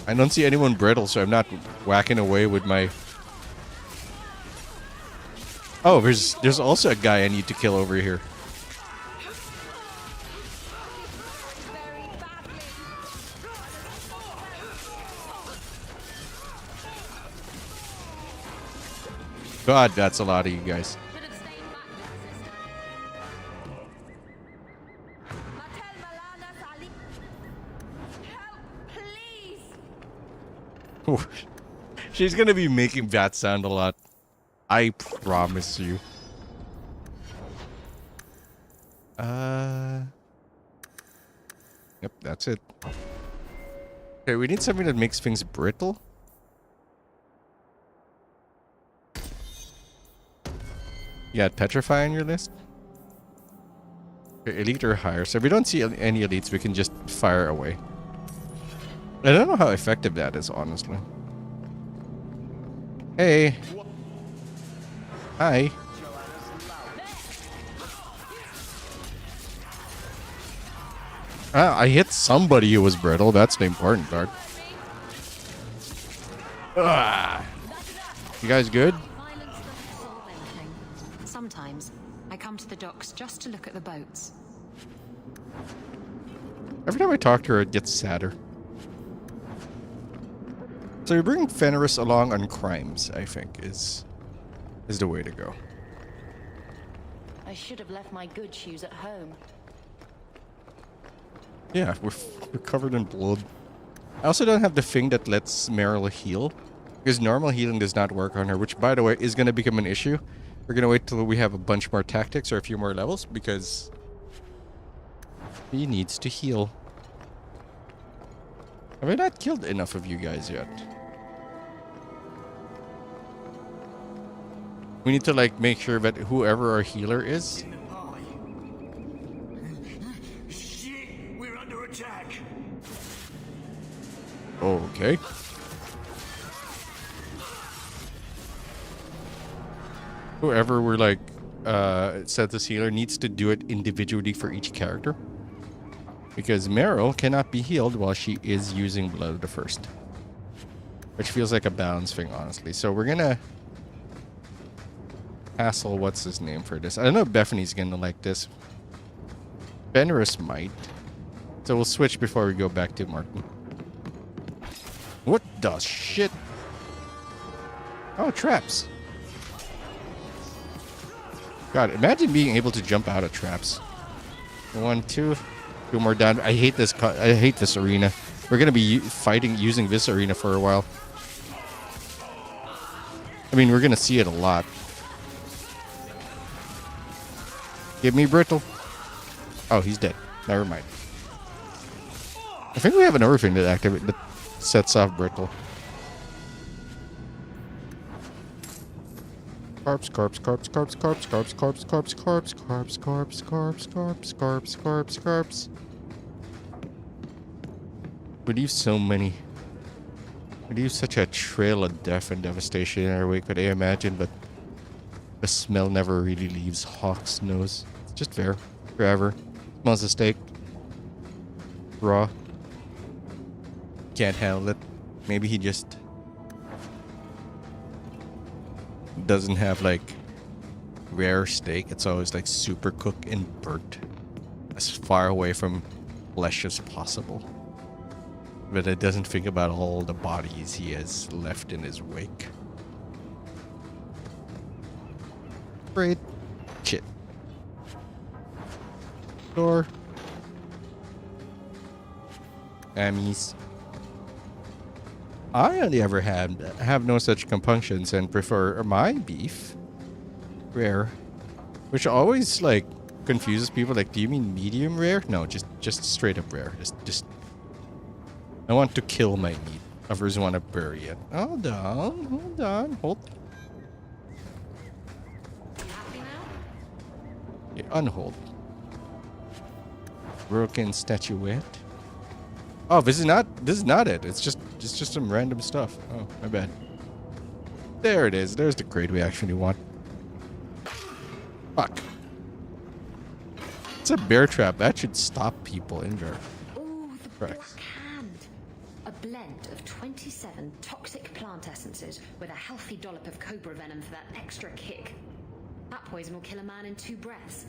I don't see anyone brittle, so I'm not whacking away with my... Oh, there's also a guy I need to kill over here. God, that's a lot of you guys. She's gonna be making that sound a lot. I promise you. Yep, that's it. Okay, we need something that makes things brittle. You got Petrify on your list? Okay, elite or higher. So if we don't see any elites, we can just fire away. I don't know how effective that is, honestly. Hey. Hi. Ah, I hit somebody who was brittle. That's the important part. Ah. You guys good? Sometimes I come to the docks just to look at the boats. Every time I talk to her, it gets sadder. So you bring Fenris along on crimes, I think, is the way to go. I should have left my good shoes at home. Yeah, we're covered in blood. I also don't have the thing that lets Meryl heal, because normal healing does not work on her, which, by the way, is going to become an issue. We're going to wait till we have a bunch more tactics or a few more levels, because he needs to heal. Have I not killed enough of you guys yet? We need to, like, make sure that whoever our healer is... Shit! We're under attack! Okay. Whoever we're, like, set this healer needs to do it individually for each character. Because Meryl cannot be healed while she is using Blood of the First. Which feels like a balance thing, honestly. So we're gonna... hassle what's his name for this. I don't know if Bethany's gonna like this. Fenris might. So we'll switch before we go back to Martin. What the shit? Oh, traps. God, imagine being able to jump out of traps. 1, 2 more down. I hate this. I hate this arena. We're gonna be fighting using this arena for a while. I mean, we're gonna see it a lot. Give me brittle. Oh, he's dead. Never mind. I think we have another thing that that sets off brittle. Corpse, corpse, corpse, corpse, corpse, corpse, corpse, corpse, corpse, corpse, corpse, corpse, corpse, corpse, corpse, corpse. We leave so many. We leave such a trail of death and devastation in our wake, but I imagine, but the smell never really leaves Hawk's nose. It's just there, forever. Smells of steak. Raw. Can't handle it. Maybe he just doesn't have, like, rare steak. It's always, like, super cooked and burnt. As far away from flesh as possible. But it doesn't think about all the bodies he has left in his wake. Great. Shit. Door. Ammies. I only ever have no such compunctions and prefer my beef rare, which always, like, confuses people. Like, do you mean medium rare? No, just straight up rare. Just I want to kill my meat. Others want to bury it. Hold on. Yeah, unhold. Broken statuette. Oh, this is not it. It's just some random stuff. Oh, my bad. There it is. There's the crate we actually want. Fuck. It's a bear trap. That should stop people in there. Oh, the Blackhand. A blend of 27 toxic plant essences with a healthy dollop of cobra venom for that extra kick. That poison will kill a man in 2 breaths.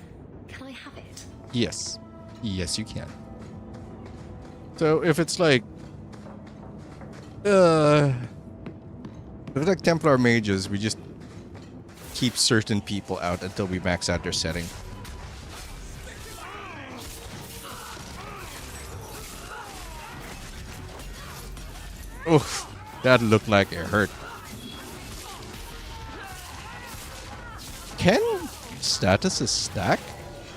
Can I have it? Yes. Yes, you can. So if it's like if it's like Templar mages, we just keep certain people out until we max out their setting. Oof, that looked like it hurt. Can statuses stack?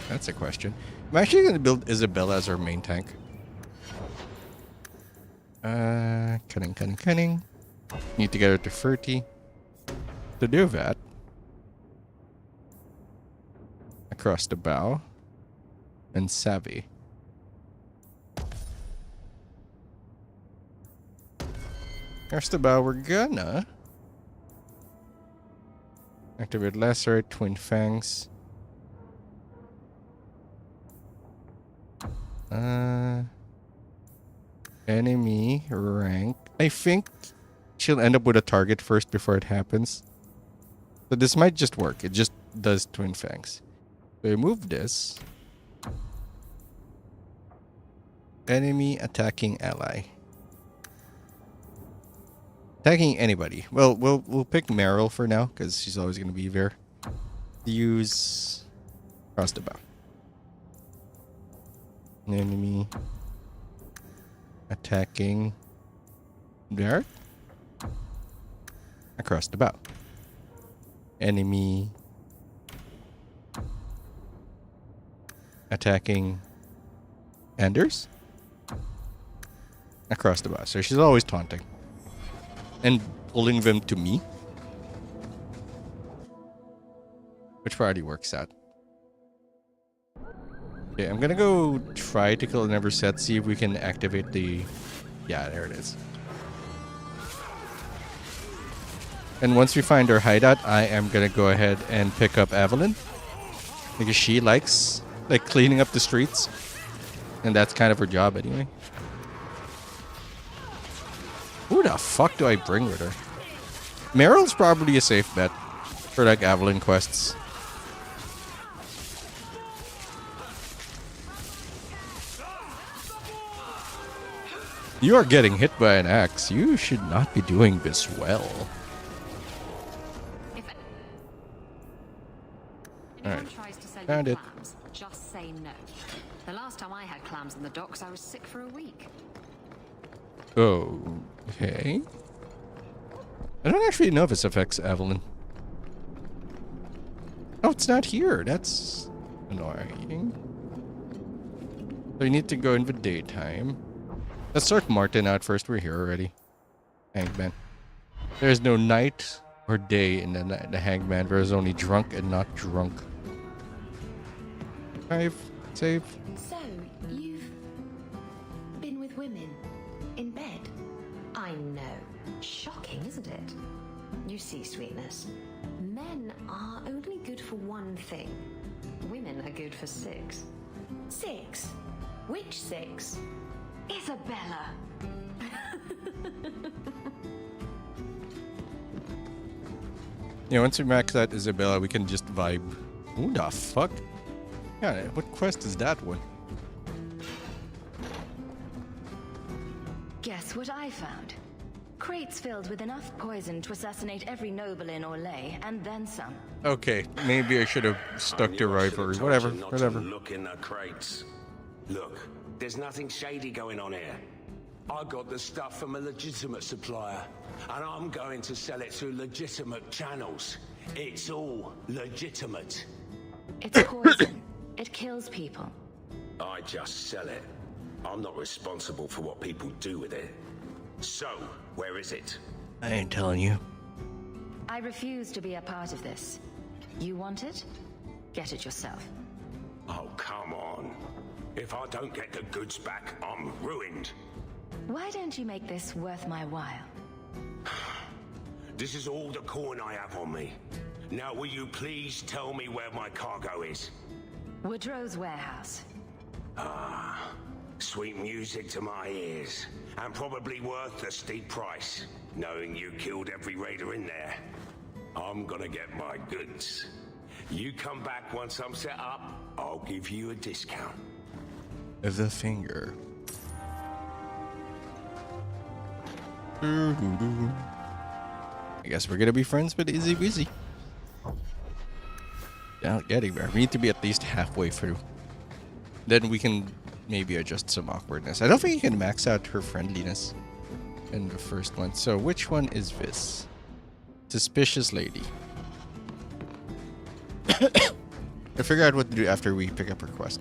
That's a question. I'm actually going to build Isabella as our main tank. Cunning. Need to get her to 30. To do that, across the bow, and savvy. Across the bow, we're gonna activate Lacerate, Twin Fangs. Enemy rank. I think she'll end up with a target first before it happens. So this might just work. It just does Twin Fangs. So remove this. Enemy attacking ally. Attacking anybody. Well, we'll pick Meryl for now because she's always going to be there. Use across the bow. Enemy attacking there. Across the bow. Enemy attacking Anders across the bow. So she's always taunting and pulling them to me, which probably works out. Okay, I'm gonna go try to kill another set, see if we can activate the... Yeah, there it is. And once we find her hideout, I am gonna go ahead and pick up Evelyn, because she likes like cleaning up the streets, and that's kind of her job anyway. Who the fuck do I bring with her? Meryl's probably a safe bet for like Evelyn quests. You are getting hit by an axe. You should not be doing this well. Alright, found it. Clams, just say no. The last time I had clams in the docks, I was sick for a week. Okay. I don't actually know if this affects Evelyn. Oh, it's not here. That's annoying. So you need to go in the daytime. Let's start Martin out first. We're here already. Hangman. There's no night or day in the Hangman. There's only drunk and not drunk. Save. So, you've been with women in bed? I know. Shocking, isn't it? You see, sweetness, men are only good for one thing. Women are good for 6. 6? Which 6? Isabella! Yeah, once we max out Isabella, we can just vibe. Who the fuck? Yeah, what quest is that one? Guess what I found? Crates filled with enough poison to assassinate every noble in Orlais, and then some. Okay, maybe I should have stuck to rivalry. Whatever, whatever. Look in the crates. Look, there's nothing shady going on here. I got the stuff from a legitimate supplier, and I'm going to sell it through legitimate channels. It's all legitimate. It's poison. It kills people. I just sell it. I'm not responsible for what people do with it. So, where is it? I ain't telling you. I refuse to be a part of this. You want it? Get it yourself. Oh, come on. If I don't get the goods back, I'm ruined. Why don't you make this worth my while? This is all the coin I have on me. Now, will you please tell me where my cargo is? Woodrow's warehouse. Ah, sweet music to my ears. And probably worth the steep price, knowing you killed every raider in there. I'm gonna get my goods. You come back once I'm set up, I'll give you a discount. The finger. I guess we're gonna be friends with Izzy Wizzy. Not getting there. We need to be at least halfway through. Then we can maybe adjust some awkwardness. I don't think you can max out her friendliness in the first one. So which one is this? Suspicious lady. I figure out what to do after we pick up her quest.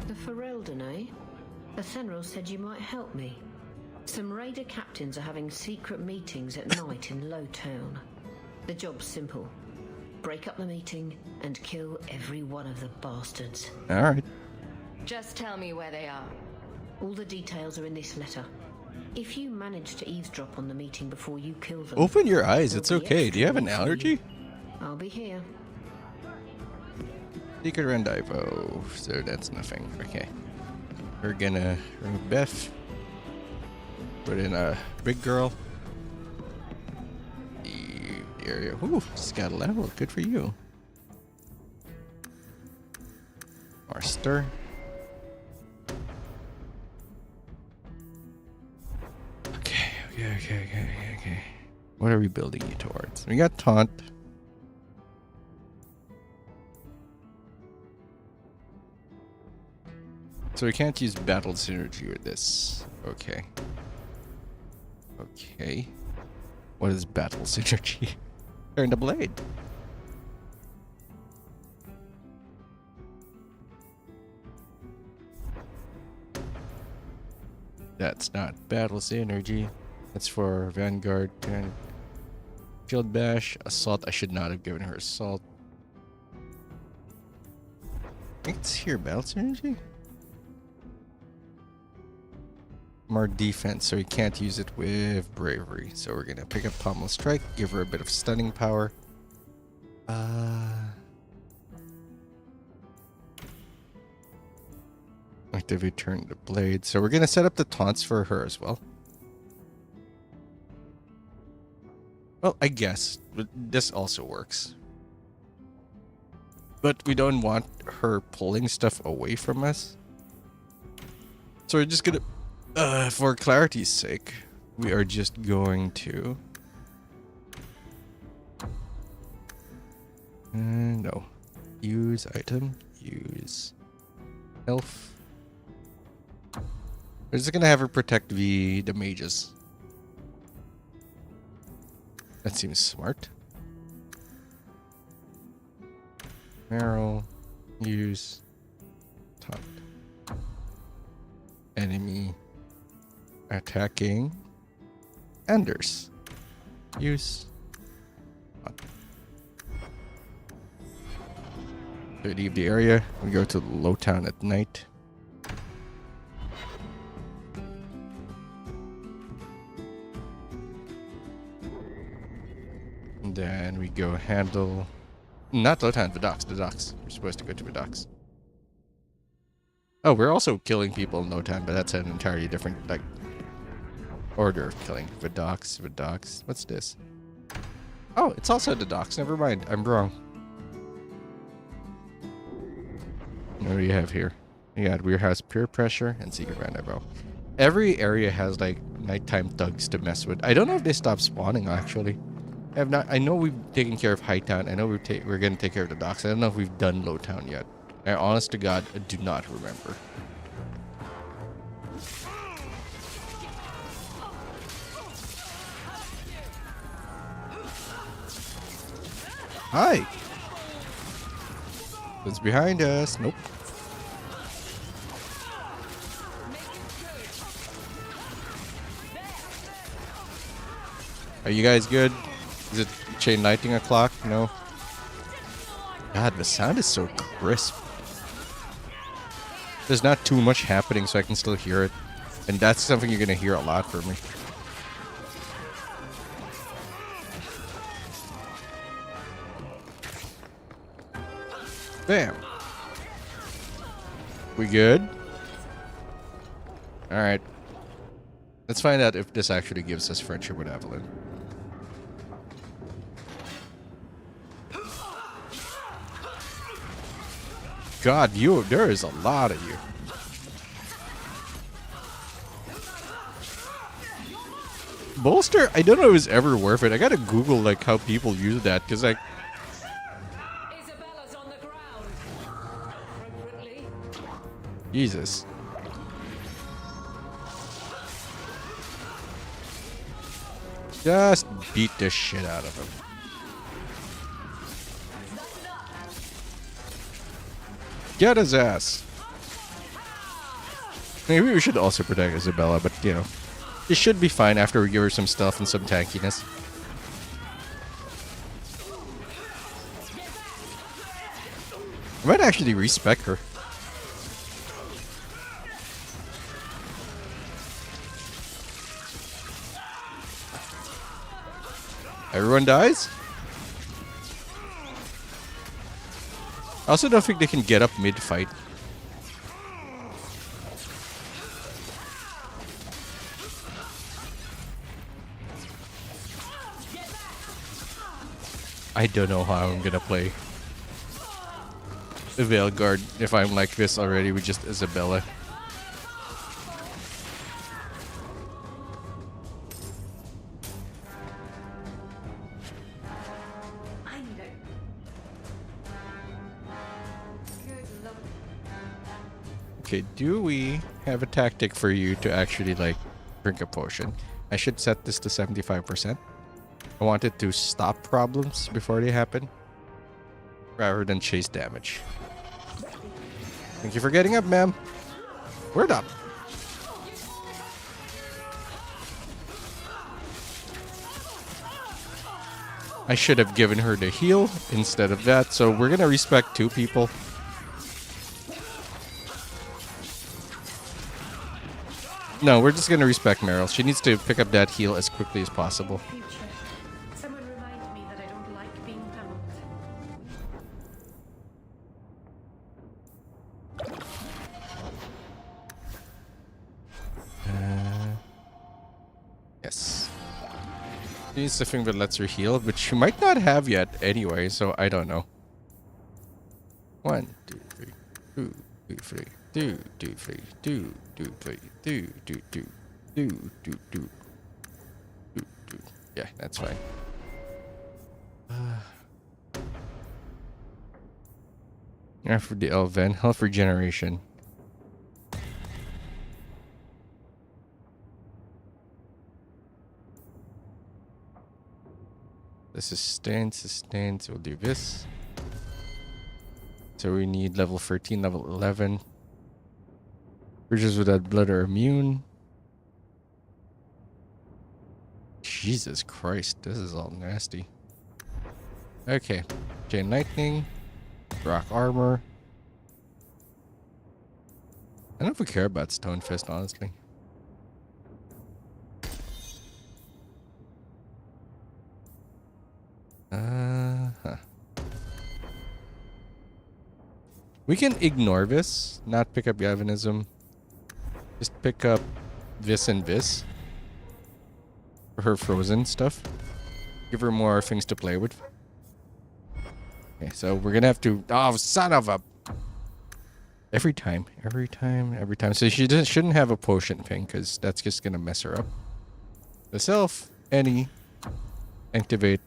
The Ferelden, eh? Athenril said you might help me. Some raider captains are having secret meetings at night in Lowtown. The job's simple. Break up the meeting and kill every one of the bastards. Alright. Just tell me where they are. All the details are in this letter. If you manage to eavesdrop on the meeting before you kill them... Open your eyes, it's okay. Do you have an allergy? I'll be here. Secret Rendivo. So that's nothing. Okay. We're gonna remove Beth. Put in a big girl. The area. Ooh, just got a level. Good for you. Marster. Okay. What are we building you towards? We got taunt. So we can't use battle synergy with this. Okay. Okay. What is battle synergy? Turn the blade. That's not battle synergy. That's for Vanguard and Shield Bash. Assault. I should not have given her assault. I think it's here. Battle synergy? More defense, so we can't use it with bravery. So we're gonna pick up Pommel Strike, give her a bit of stunning power. Activate turn the blade. So we're gonna set up the taunts for her as well. Well, I guess but this also works. But we don't want her pulling stuff away from us. So we're just gonna for clarity's sake, we are just going to... no. Use item. Use elf. We're just gonna have her protect the mages. That seems smart. Meryl. Use top. Enemy attacking Anders. Use. So we leave the area. We go to Lowtown at night. And then we go handle... Not Lowtown, the docks. The docks. We're supposed to go to the docks. Oh, we're also killing people in Lowtown, but that's an entirely different, like, order of killing. The docks. What's this? Oh, it's also the docks. Never mind. I'm wrong. What do you have here? You got Warehouse Peer Pressure and Secret Rendezvous. Every area has, like, nighttime thugs to mess with. I don't know if they stopped spawning, actually. I know we've taken care of Hightown. I know we're going to take care of the docks. I don't know if we've done Lowtown yet. I honest to God do not remember. Hi! What's behind us? Nope. Are you guys good? Is it chain lightning o'clock? No? God, the sound is so crisp. There's not too much happening, so I can still hear it. And that's something you're going to hear a lot from me. Bam. We good? Alright. Let's find out if this actually gives us friendship with Evelyn. God, there is a lot of you. Bolster, I don't know if it was ever worth it. I gotta Google, like, how people use that, because, like... Isabella's on the ground. Appropriately. Jesus. Just beat the shit out of him. Get his ass. Maybe we should also protect Isabella, but, you know, it should be fine after we give her some stuff and some tankiness. I might actually respec her. Everyone dies? I also don't think they can get up mid-fight. I don't know how I'm gonna play the Veilguard if I'm like this already with just Isabella. Okay, do we have a tactic for you to actually like drink a potion? I should set this to 75%. I want it to stop problems before they happen rather than chase damage. Thank you for getting up, ma'am. Word up. I should have given her the heal instead of that, so we're gonna respect two people. No, we're just gonna respect Meryl. She needs to pick up that heal as quickly as possible. Someone remind me that I don't like being pummeled. Yes. She needs the thing that lets her heal, but she might not have yet anyway, so I don't know. 1, 2, 3, 2, 2, 3, 2, 2, 3, 2, 2, 3, 2, 2, 2, 2, 2, 2, 2. Yeah, that's fine. After the Elven, health regeneration. This is sustain, so we'll do this. So we need level 13, level 11. Creatures without blood are immune. Jesus Christ, this is all nasty. Okay, Chain Lightning, Rock Armor. I don't know if we care about Stone Fist, honestly. We can ignore this, not pick up Galvanism. Just pick up this and this. For her frozen stuff. Give her more things to play with. Okay, so we're gonna have to... Oh, son of a... Every time. So she shouldn't have a potion thing, because that's just gonna mess her up. The self, any, activate,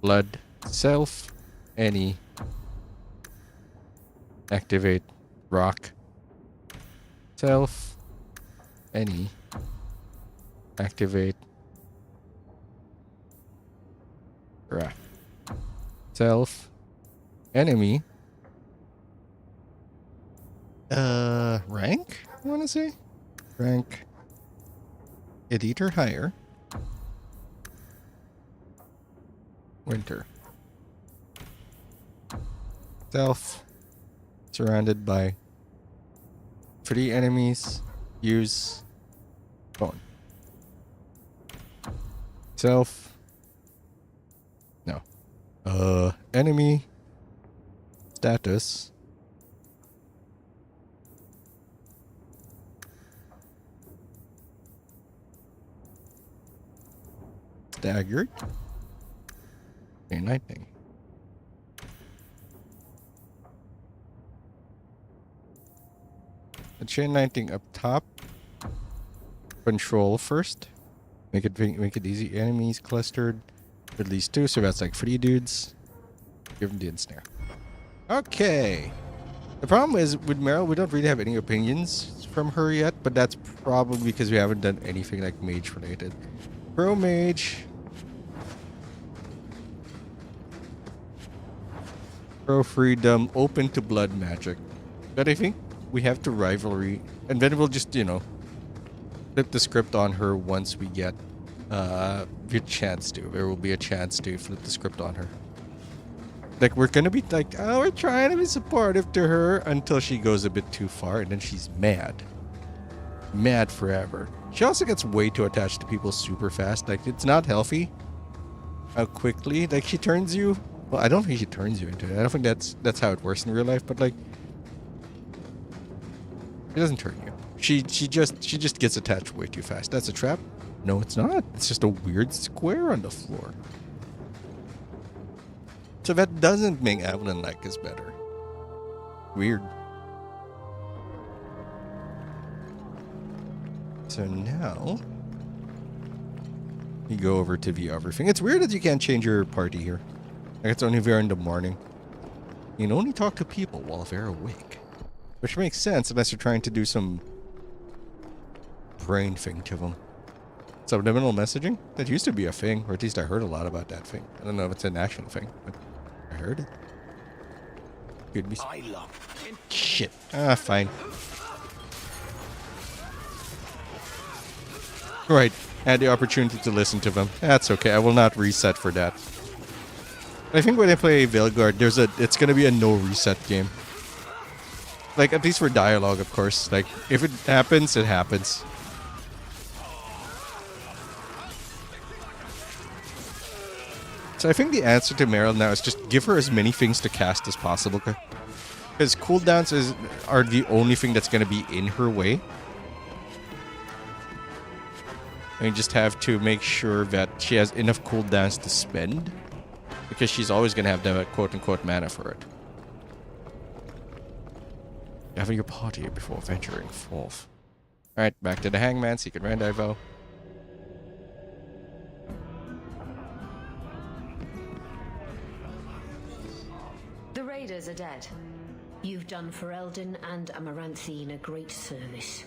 blood, self, any, activate, rock, self, any, activate, rock, self, enemy, rank, I want to say? Rank, elite or higher. Winter. Self, surrounded by 3 enemies, use bone. Self, no. Enemy, status, staggered, Chain Lightning. The Chain Lightning up top. Control first. Make it easy. Enemies clustered. At least 2, so that's like 3 dudes. Give them the ensnare. Okay. The problem is with Meryl, we don't really have any opinions from her yet, but that's probably because we haven't done anything like mage related. Pro mage. Pro freedom, open to blood magic. But I think we have to rivalry, and then we'll just, flip the script on her once we get the chance to. There will be a chance to flip the script on her. Like, we're gonna be like, oh, we're trying to be supportive to her until she goes a bit too far, and then she's mad. Mad forever. She also gets way too attached to people super fast. Like, it's not healthy how quickly, like, she turns you. Well, I don't think she turns you into it. I don't think that's how it works in real life, but like, it doesn't turn you. She just gets attached way too fast. That's a trap? No, it's not. It's just a weird square on the floor. So that doesn't make Evelyn like us better. Weird. So now you go over to the other thing. It's weird that you can't change your party here. Like, it's only there in the morning. You can only talk to people while they're awake. Which makes sense unless you're trying to do some brain thing to them. Subliminal messaging? That used to be a thing, or at least I heard a lot about that thing. I don't know if it's an actual thing, but I heard it. Could be. Shit. Ah, fine. Right. I had the opportunity to listen to them. That's okay. I will not reset for that. I think when I play Veilguard, it's gonna be a no reset game. Like, at least for dialogue, of course. Like, if it happens, it happens. So I think the answer to Meryl now is just give her as many things to cast as possible. Because cooldowns are the only thing that's going to be in her way. And you just have to make sure that she has enough cooldowns to spend. Because she's always going to have the quote-unquote mana for it. Gather your party before venturing forth. Alright, back to the Hangman, Secret Rendezvous. The raiders are dead. You've done Ferelden and Amaranthine a great service.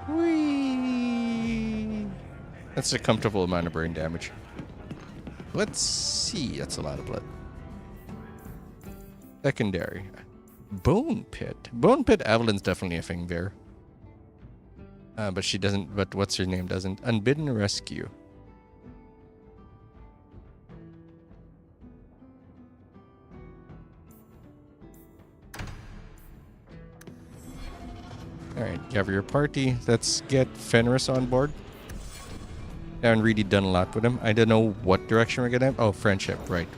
Whee! That's a comfortable amount of brain damage. Let's see. That's a lot of blood. Secondary. Bone Pit. Bone Pit Evelyn's definitely a thing there. But she doesn't. But what's her name doesn't. Unbidden Rescue. Alright, gather your party. Let's get Fenris on board. I haven't really done a lot with him. I don't know what direction we're gonna have. Oh, friendship. Right.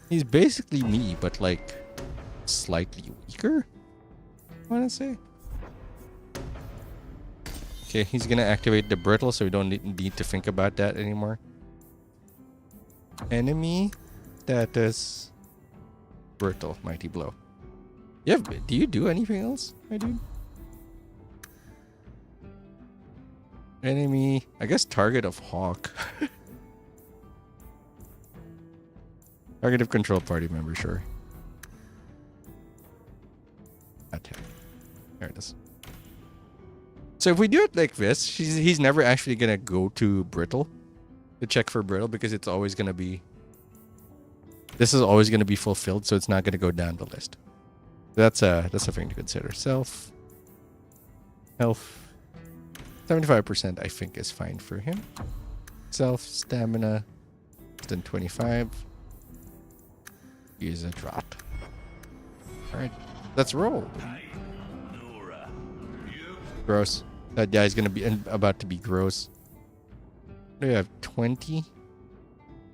He's basically me, but like slightly weaker, I wanna say. Okay, he's gonna activate the brittle, so we don't need to think about that anymore. Enemy status brittle, mighty blow. Yeah, do you do anything else, my dude? Enemy, I guess target of Hawk. Target of control party member, sure. Attack. There it is. So if we do it like this, he's never actually gonna go to brittle to check for brittle because it's always gonna be. This is always gonna be fulfilled, so it's not gonna go down the list. That's a thing to consider. Self, health, 75% I think is fine for him. Self, stamina, then 25. Use a drop. Alright, let's roll. Gross. That guy's gonna be about to be gross. We have 20,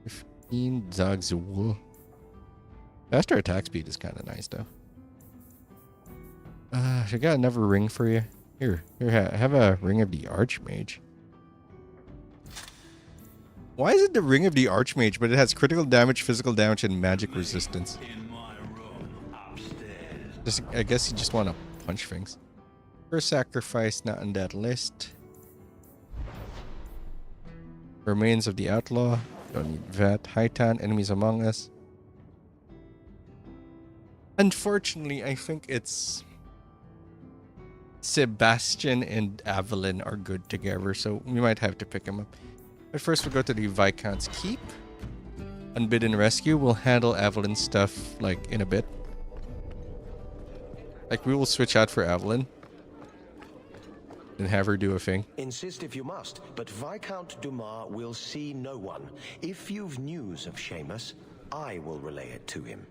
15, Zagzul. Faster attack speed is kind of nice though. I got another ring for you. Here, have a Ring of the Archmage. Why is it the Ring of the Archmage, but it has critical damage, physical damage, and magic resistance? I guess you just want to punch things. First sacrifice, not on that list. Remains of the Outlaw. Don't need that. Hightown, Enemies Among Us. Unfortunately, I think it's Sebastian and Evelyn are good together, so we might have to pick them up. But first we'll go to the Viscount's Keep. Unbidden Rescue. We'll handle Evelyn's stuff like in a bit. Like we will switch out for Evelyn. and have her do a thing. Insist if you must, but Viscount Dumas will see no one. If you've news of Seamus, I will relay it to him.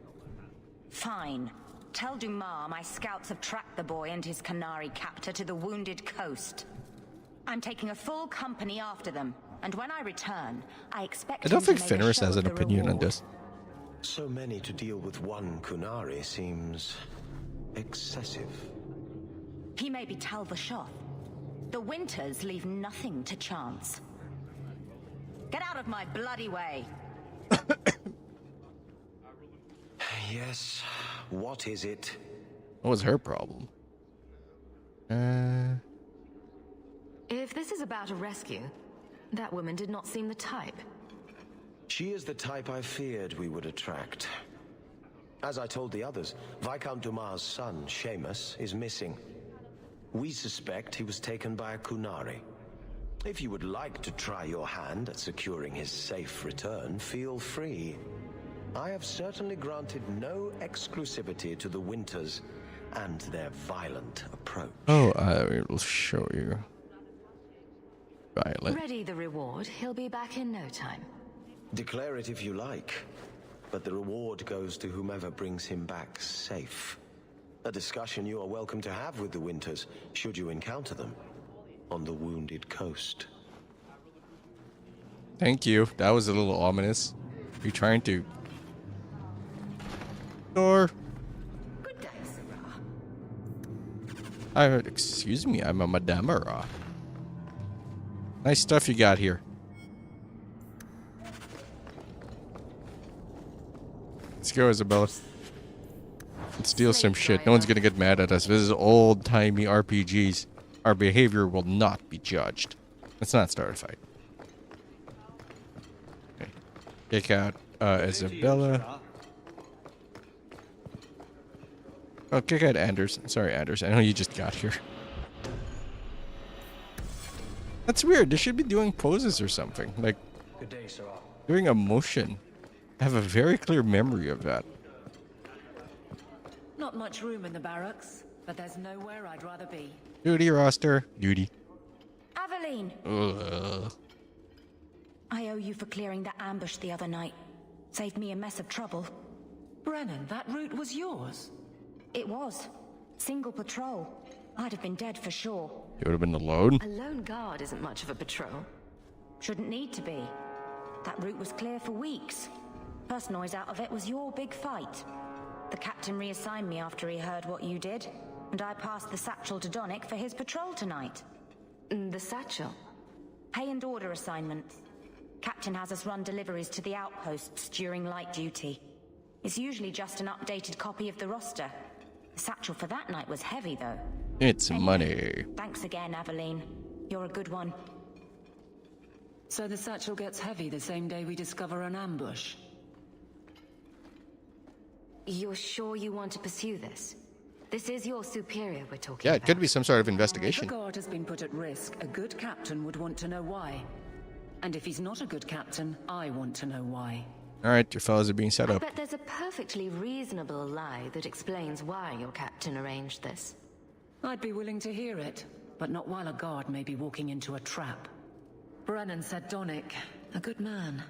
Fine. Tell Dumas my scouts have tracked the boy and his Canary captor to the Wounded Coast. I'm taking a full company after them, and when I return, I expect I don't him think to make a Fenris show has of an the opinion on reward. this. So many to deal with one Kunari seems excessive. He may be Tal Vashoth. The Winters leave nothing to chance. Get out of my bloody way! Yes, what is it? What was her problem? If this is about a rescue, that woman did not seem the type. She is the type I feared we would attract. As I told the others, Viscount Dumas' son, Seamus, is missing. We suspect he was taken by a Kunari. If you would like to try your hand at securing his safe return, feel free. I have certainly granted no exclusivity to the Winters and their violent approach. Oh, I will show you. Violet. Ready the reward, he'll be back in no time. Declare it if you like, but the reward goes to whomever brings him back safe. A discussion you are welcome to have with the Winters, should you encounter them, on the Wounded Coast. Thank you. That was a little ominous. Are you trying to... Door. Good day, Sarah. I heard, excuse me, I'm a Madamara. Nice stuff you got here. Let's go, Isabella. Let's steal some shit. No one's gonna get mad at us. This is old-timey RPGs. Our behavior will not be judged. Let's not start a fight. Okay. Kick out Isabella. Oh, kick out Anders. Sorry, Anders. I know you just got here. That's weird. They should be doing poses or something. Like, Good day, Sarah. doing a motion. I have a very clear memory of that. Not much room in the barracks, but there's nowhere I'd rather be. Duty roster. Duty. Aveline! Ugh. I owe you for clearing that ambush the other night. Saved me a mess of trouble. Brennan, that route was yours? It was. Single patrol. I'd have been dead for sure. You would have been alone? A lone guard isn't much of a patrol. Shouldn't need to be. That route was clear for weeks. First noise out of it was your big fight. The captain reassigned me after he heard what you did, and I passed the satchel to Donick for his patrol tonight. The satchel? Pay and order assignments. Captain has us run deliveries to the outposts during light duty. It's usually just an updated copy of the roster. The satchel for that night was heavy, though. It's money. Thanks again, Aveline. You're a good one. So the satchel gets heavy the same day we discover an ambush? You're sure you want to pursue this? This is your superior we're talking Yeah, about. it could be some sort of If investigation. a guard has been put at risk, a good captain would want to know why. And if he's not a good captain, I want to know why. Alright, your fellas are being set I up. bet there's a perfectly reasonable lie that explains why your captain arranged this. I'd be willing to hear it, but not while a guard may be walking into a trap. Brennan said Donick. A good man.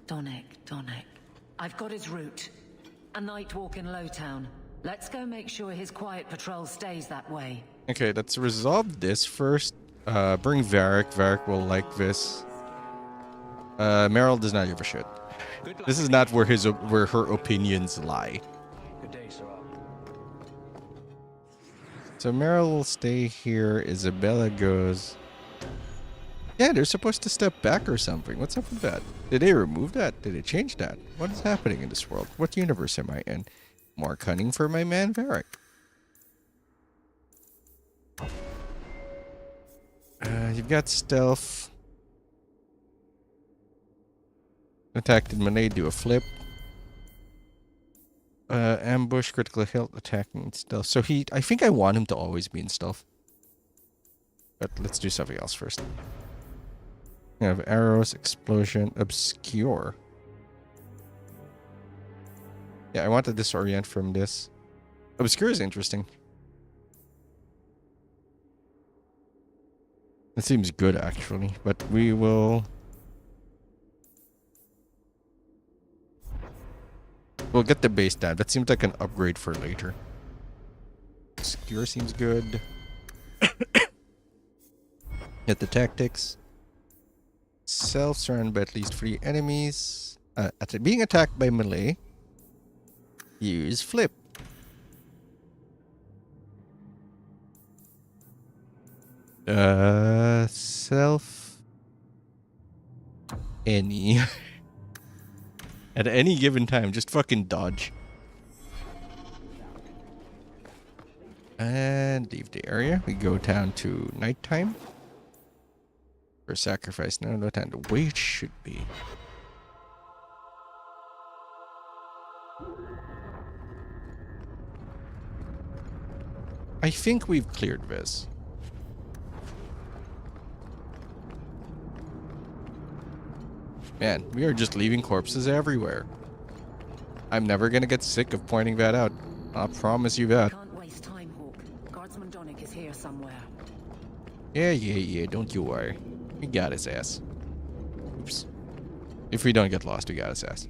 Donick. I've got his route. A night walk in Lowtown. Let's go make sure his quiet patrol stays that way. Okay, let's resolve this first. Bring Varric. Varric will like this. Meryl does not give a shit. This is not where her opinions lie. Good day, Sarah. So Meryl will stay here. Isabella goes. Yeah, they're supposed to step back or something. What's up with that? Did they remove that? Did they change that? What is happening in this world? What universe am I in? More cunning for my man Varric. You've got stealth. Attacked in melee, do a flip. Ambush, critical hit, attacking in stealth. So I think I want him to always be in stealth. But let's do something else first. We have arrows, explosion, obscure. Yeah, I want to disorient from this. Obscure is interesting. That seems good, actually. But we will... We'll get the base down. That seems like an upgrade for later. Secure seems good. Get the tactics. Self-surrounded by at least 3 enemies. Being attacked by melee. Use flip. Self... Any... At any given time, just fucking dodge. And leave the area. We go down to nighttime. For sacrifice. No time to wait should be. I think we've cleared this. Man, we are just leaving corpses everywhere. I'm never gonna get sick of pointing that out. I promise you that. Can't waste time, Hawk. Guardsman Donick is here somewhere. Yeah, don't you worry. We got his ass. Oops. If we don't get lost, we got his ass.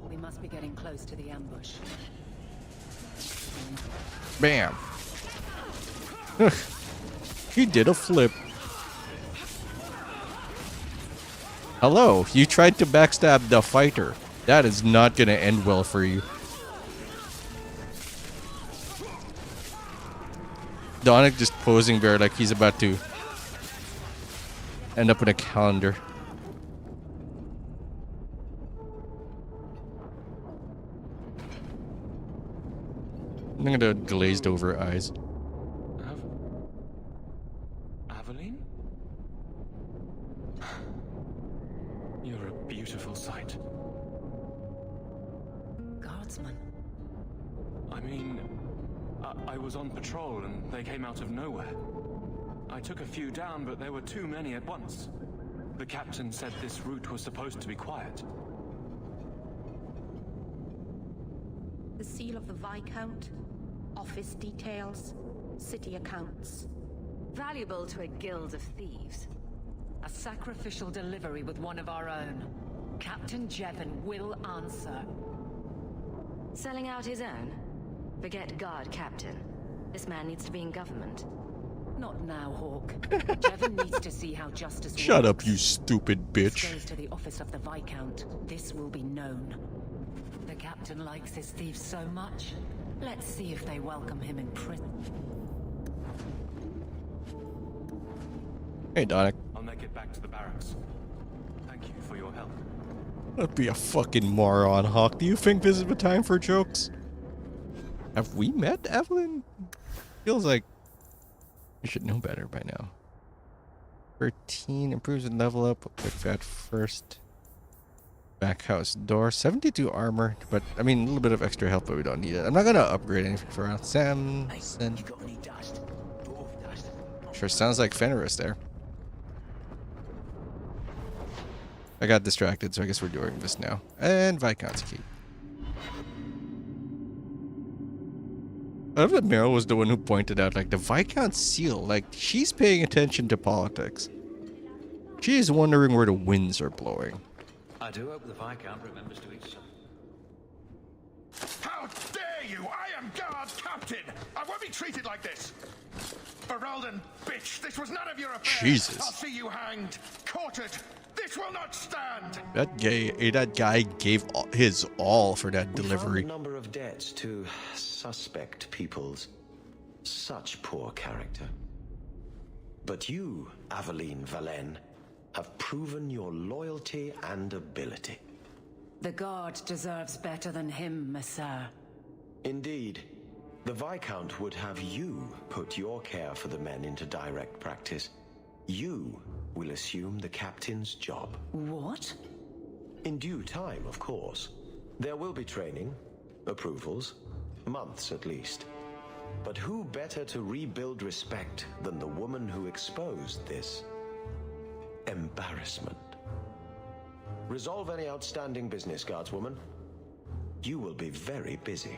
We must be getting close to the ambush. Bam! He did a flip. Hello, you tried to backstab the fighter. That is not gonna end well for you. Donick just posing there like he's about to end up in a calendar. I'm gonna glazed over eyes. Aveline? You're a beautiful sight. Guardsman? I mean, I was on patrol and they came out of nowhere. I took a few down, but there were too many at once. The captain said this route was supposed to be quiet. The seal of the Viscount, office details, city accounts. Valuable to a guild of thieves. A sacrificial delivery with one of our own. Captain Jevon will answer. Selling out his own? Forget guard captain. This man needs to be in government. Not now, Hawk. Jevon needs to see how justice works. Shut up, you stupid bitch. This goes to the office of the Viscount. This will be known. The captain likes his thieves so much. Let's see if they welcome him in prison. Hey, Donick. I'll make it back to the barracks. Thank you for your help. Don't be a fucking moron, Hawk. Do you think this is the time for jokes? Have we met Evelyn? Feels like we should know better by now. 13 improves and level up. We'll pick that first. Back house door. 72 armor, but I mean a little bit of extra health, but we don't need it. I'm not gonna upgrade anything for now. Samson. Sure sounds like Fenris there. I got distracted, so I guess we're doing this now. And Viscount's key. I love that Meryl was the one who pointed out, like, the Viscount seal. Like, she's paying attention to politics. She is wondering where the winds are blowing. I do hope the Viscount remembers to eat some. How dare you! I am guard captain! I won't be treated like this! Ferelden, bitch! This was none of your affair! Jesus. I'll see you hanged, quartered! This will not stand! That guy gave his all for that delivery. We found a number of debts to suspect peoples. Such poor character. But you, Aveline Valen, have proven your loyalty and ability. The guard deserves better than him, Messire. Indeed. The Viscount would have you put your care for the men into direct practice. You will assume the captain's job. What? In due time, of course. There will be training, approvals, months at least. But who better to rebuild respect than the woman who exposed this embarrassment? Resolve any outstanding business, guardswoman. You will be very busy.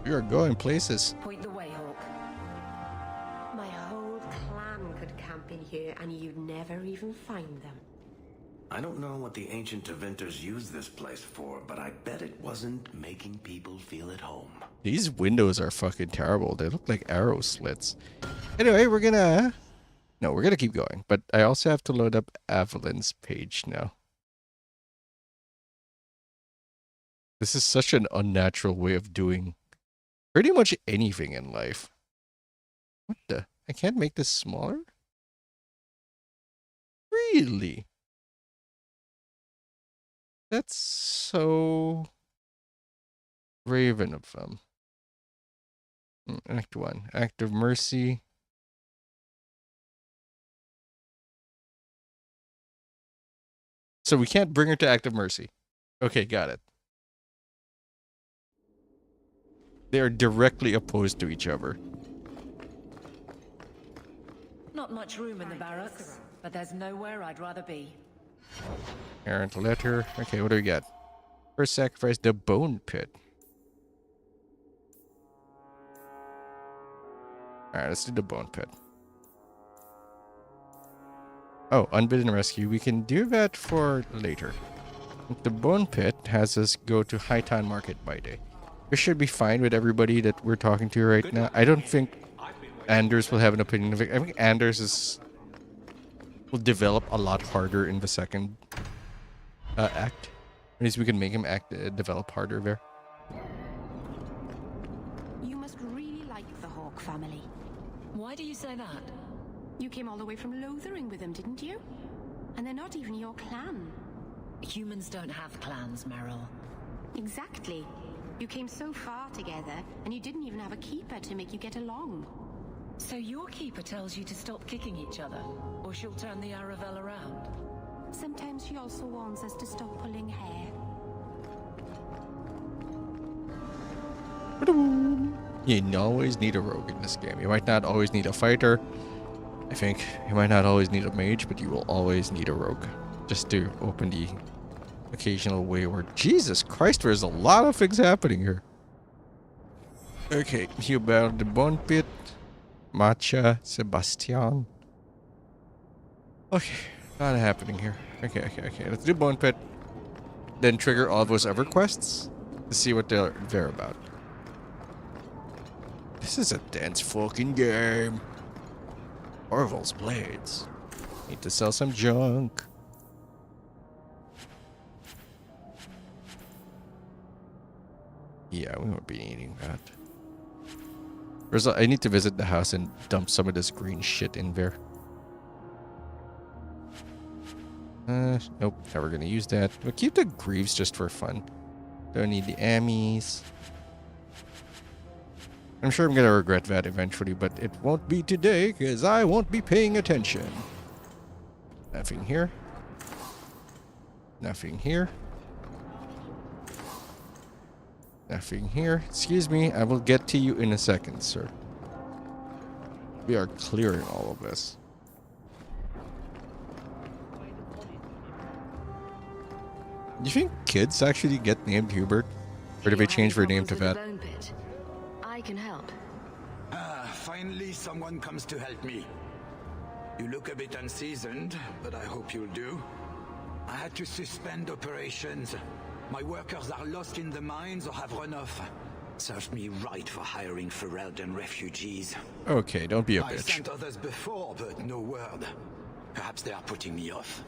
We are going places. Point the way, Hawk. My whole clan could camp in here and you'd never even find them. I don't know what the ancient Tevinters used this place for, but I bet it wasn't making people feel at home. These windows are fucking terrible. They look like arrow slits. Anyway, we're gonna keep going. But I also have to load up Evelyn's page now. This is such an unnatural way of doing pretty much anything in life. What the? I can't make this smaller? Really? That's so raven of them. Act 1. Act of mercy. So we can't bring her to act of mercy. Okay, got it. They are directly opposed to each other. Not much room in the barracks, but there's nowhere I'd rather be. Errant letter. Okay, what do we got? First sacrifice, the bone pit. Alright, let's do the bone pit. Oh, unbidden rescue. We can do that for later. The bone pit has us go to Hightown Market by day. We should be fine with everybody that we're talking to right now. I don't think Anders will have an opinion of it. I think Anders will develop a lot harder in the second act. At least we can make him develop harder there. You must really like the Hawk family. Why do you say that? You came all the way from Lothering with them, didn't you? And they're not even your clan. Humans don't have clans, Meryl. Exactly. You came so far together, and you didn't even have a keeper to make you get along. So your keeper tells you to stop kicking each other, or she'll turn the Aravel around? Sometimes she also warns us to stop pulling hair. You always need a rogue in this game. You might not always need a fighter. I think you might not always need a mage, but you will always need a rogue. Just to open the occasional way where... Jesus Christ, there's a lot of things happening here. Okay, Hubert the Bone Pit. Matcha, Sebastian. Okay, a lot happening here. Okay. Let's do Bone Pit. Then trigger all those other quests to see what they're about. This is a dense fucking game. Orville's blades. Need to sell some junk. Yeah, we won't be needing that. I need to visit the house and dump some of this green shit in there. Nope, never gonna use that. We'll keep the greaves just for fun. Don't need the ammies. I'm sure I'm gonna regret that eventually, but it won't be today, because I won't be paying attention. Nothing here. Nothing here. Nothing here. Excuse me, I will get to you in a second, sir. We are clearing all of this. Do you think kids actually get named Hubert? Or do they change their name to that? I can help. Finally someone comes to help me. You look a bit unseasoned, but I hope you'll do. I had to suspend operations. My workers are lost in the mines or have run off. Served me right for hiring Ferelden refugees. Okay, don't be a I bitch. sent others before, but no word. Perhaps they are putting me off.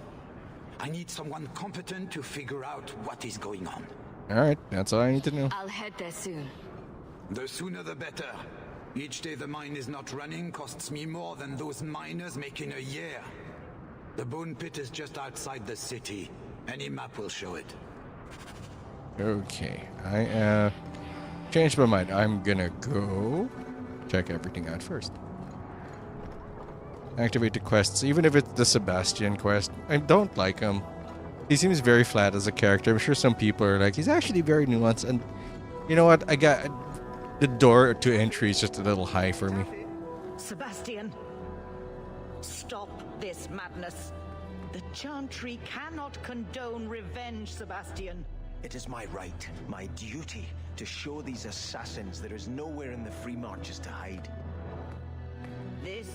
I need someone competent to figure out what is going on. Alright, that's all I need to know. I'll head there soon. The sooner the better. Each day the mine is not running costs me more than those miners make in a year. The bone pit is just outside the city. Any map will show it. Okay, I changed my mind. I'm gonna go check everything out first. Activate the quests, even if it's the Sebastian quest. I don't like him. He seems very flat as a character. I'm sure some people are like, he's actually very nuanced. And you know what? I got the door to entry is just a little high for me. Sebastian, stop this madness. The Chantry cannot condone revenge, Sebastian. It is my right, my duty, to show these assassins there is nowhere in the Free Marches to hide. This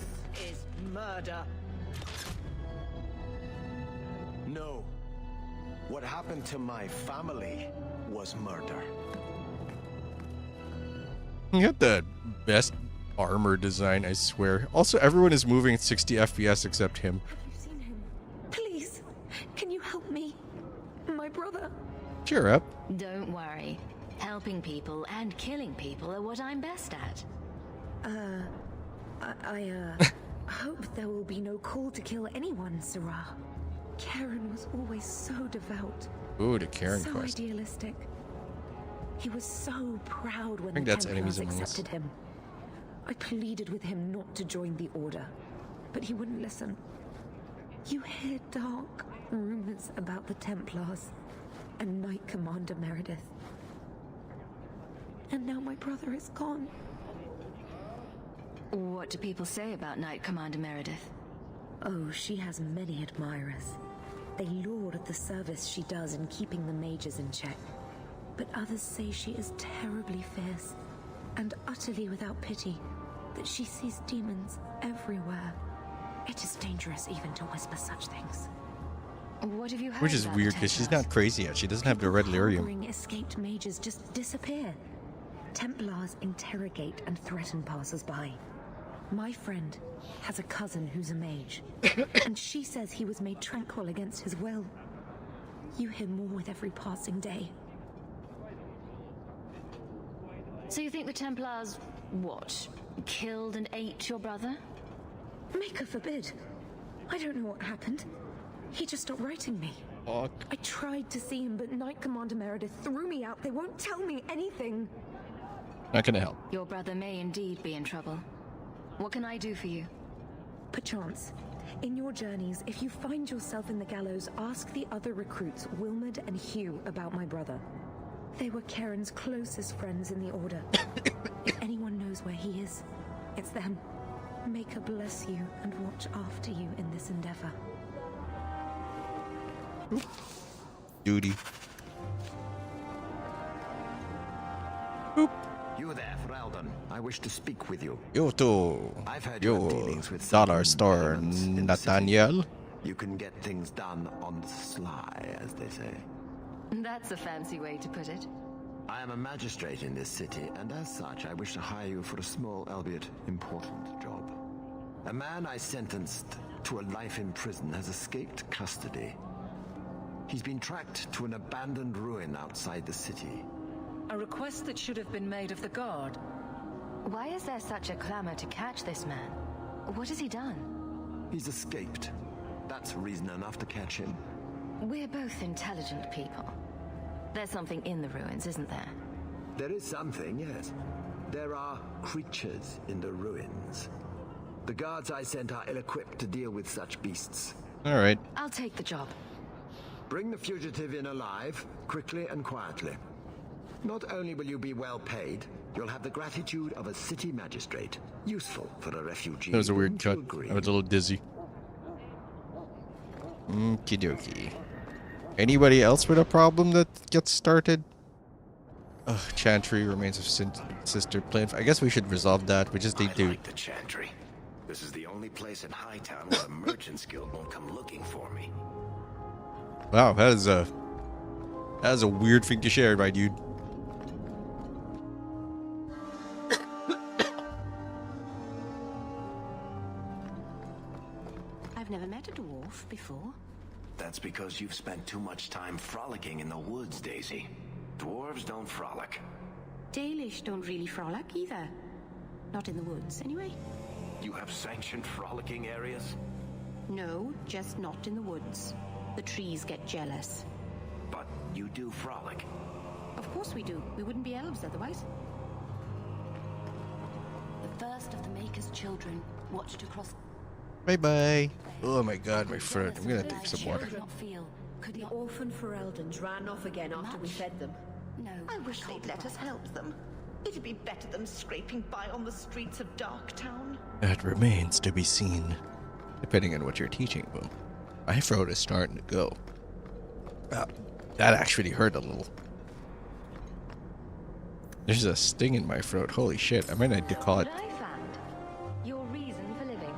is murder. No. What happened to my family was murder. You got the best armor design, I swear. Also, everyone is moving at 60 FPS except him. Please, can you help me? My brother. Cheer up. Don't worry. Helping people and killing people are what I'm best at. I hope there will be no call to kill anyone, Sarah. Karen was always so devout. Ooh, the Karen so quest. Idealistic. He was so proud when I think the that's Enemies Templars Among Us. accepted him. I pleaded with him not to join the Order, but he wouldn't listen. You hear dark rumors about the Templars and Knight Commander Meredith. And now my brother is gone. What do people say about Knight Commander Meredith? Oh, she has many admirers. They laud at the service she does in keeping the mages in check. But others say she is terribly fierce and utterly without pity, that she sees demons everywhere. It is dangerous even to whisper such things. What have you heard Which is about weird the because she's Templars? not crazy yet. She doesn't have the red lyrium. Harboring escaped mages just disappear. Templars interrogate and threaten passers-by. My friend has a cousin who's a mage, and she says he was made tranquil against his will. You hear more with every passing day. So you think the Templars, what, killed and ate your brother? Maker forbid. I don't know what happened. He just stopped writing me. Fuck. I tried to see him, but Knight Commander Meredith threw me out. They won't tell me anything. Not gonna help. Your brother may indeed be in trouble. What can I do for you? Perchance. In your journeys, if you find yourself in the gallows, ask the other recruits, Wilmard and Hugh, about my brother. They were Karen's closest friends in the Order. If anyone knows where he is, it's them. Maker bless you and watch after you in this endeavor. Duty. You there, Ferelden. I wish to speak with you. You too. I've heard you have You dealings with some dollar store elements in the city. Nathaniel. You can get things done on the sly, as they say. That's a fancy way to put it. I am a magistrate in this city, and as such, I wish to hire you for a small, albeit important job. A man I sentenced to a life in prison has escaped custody. He's been tracked to an abandoned ruin outside the city. A request that should have been made of the guard. Why is there such a clamor to catch this man? What has he done? He's escaped. That's reason enough to catch him. We're both intelligent people. There's something in the ruins, isn't there? There is something, yes. There are creatures in the ruins. The guards I sent are ill-equipped to deal with such beasts. Alright. I'll take the job. Bring the fugitive in alive, quickly and quietly. Not only will you be well paid, you'll have the gratitude of a city magistrate. Useful for a refugee. That was a weird wouldn't you cut. agree? I was a little dizzy. Okie dokie. Anybody else with a problem that gets started? Ugh, Chantry remains of sister plan. I guess we should resolve that. We just need to. Like the Chantry. This is the only place in Hightown where the Merchants Guild won't come looking for me. Wow, that is a weird thing to share, my dude. I've never met a dwarf before. That's because you've spent too much time frolicking in the woods, Daisy. Dwarves don't frolic. Dalish don't really frolic either. Not in the woods, anyway. You have sanctioned frolicking areas? No, just not in the woods. The trees get jealous. But you do frolic. Of course we do. We wouldn't be elves otherwise. The first of the Maker's children watched across. Bye bye. Oh my god, my friend. I'm gonna take some water. The orphan Fereldans ran off again after we fed them. No. I wish they'd let us help them. It'd be better than scraping by on the streets of Darktown. That remains to be seen. Depending on what you're teaching them. My throat is starting to go. That actually hurt a little. There's a sting in my throat. Holy shit. I might need to call it. I found your reason for living.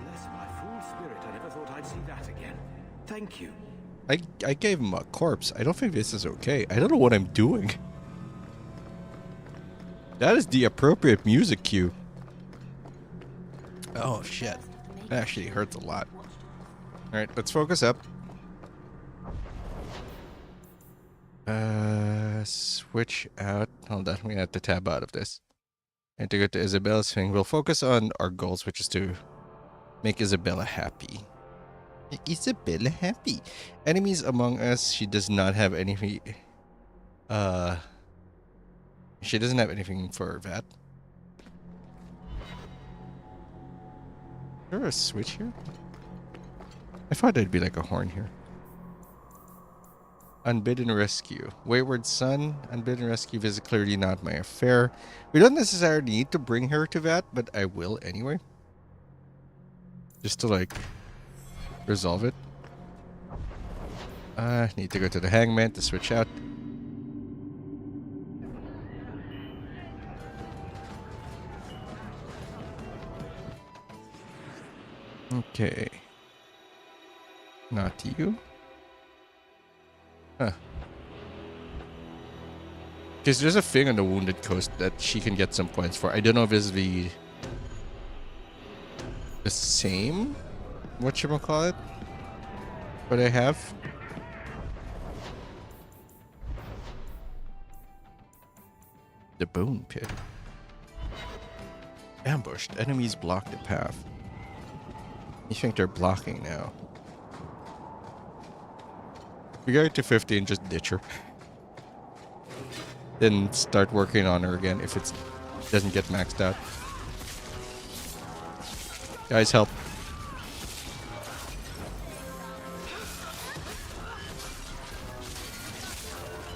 Bless my fool spirit, I never thought I'd see that again. Thank you. I gave him a corpse. I don't think this is okay. I don't know what I'm doing. That is the appropriate music cue. Oh shit. That actually hurts a lot. Alright, let's focus up. Switch out. Hold on, we're gonna have to tab out of this. And to go to Isabella's thing, we'll focus on our goals, which is to make Isabella happy. Make Isabella happy. Enemies among us, she does not have anything. She doesn't have anything for that. Is there a switch here? I thought there'd be like a horn here. Unbidden rescue. Wayward son, unbidden rescue is clearly not my affair. We don't necessarily need to bring her to that, but I will anyway. Just to like resolve it. Need to go to the hangman to switch out. Okay. Not you. Huh. Because there's a thing on the Wounded Coast that she can get some points for. I don't know if it's the same, whatchamacallit, what I have. The Bone Pit. Ambushed. Enemies block the path. You think they're blocking now? We go to 50 and just ditch her. Then start working on her again if it doesn't get maxed out. Guys, help.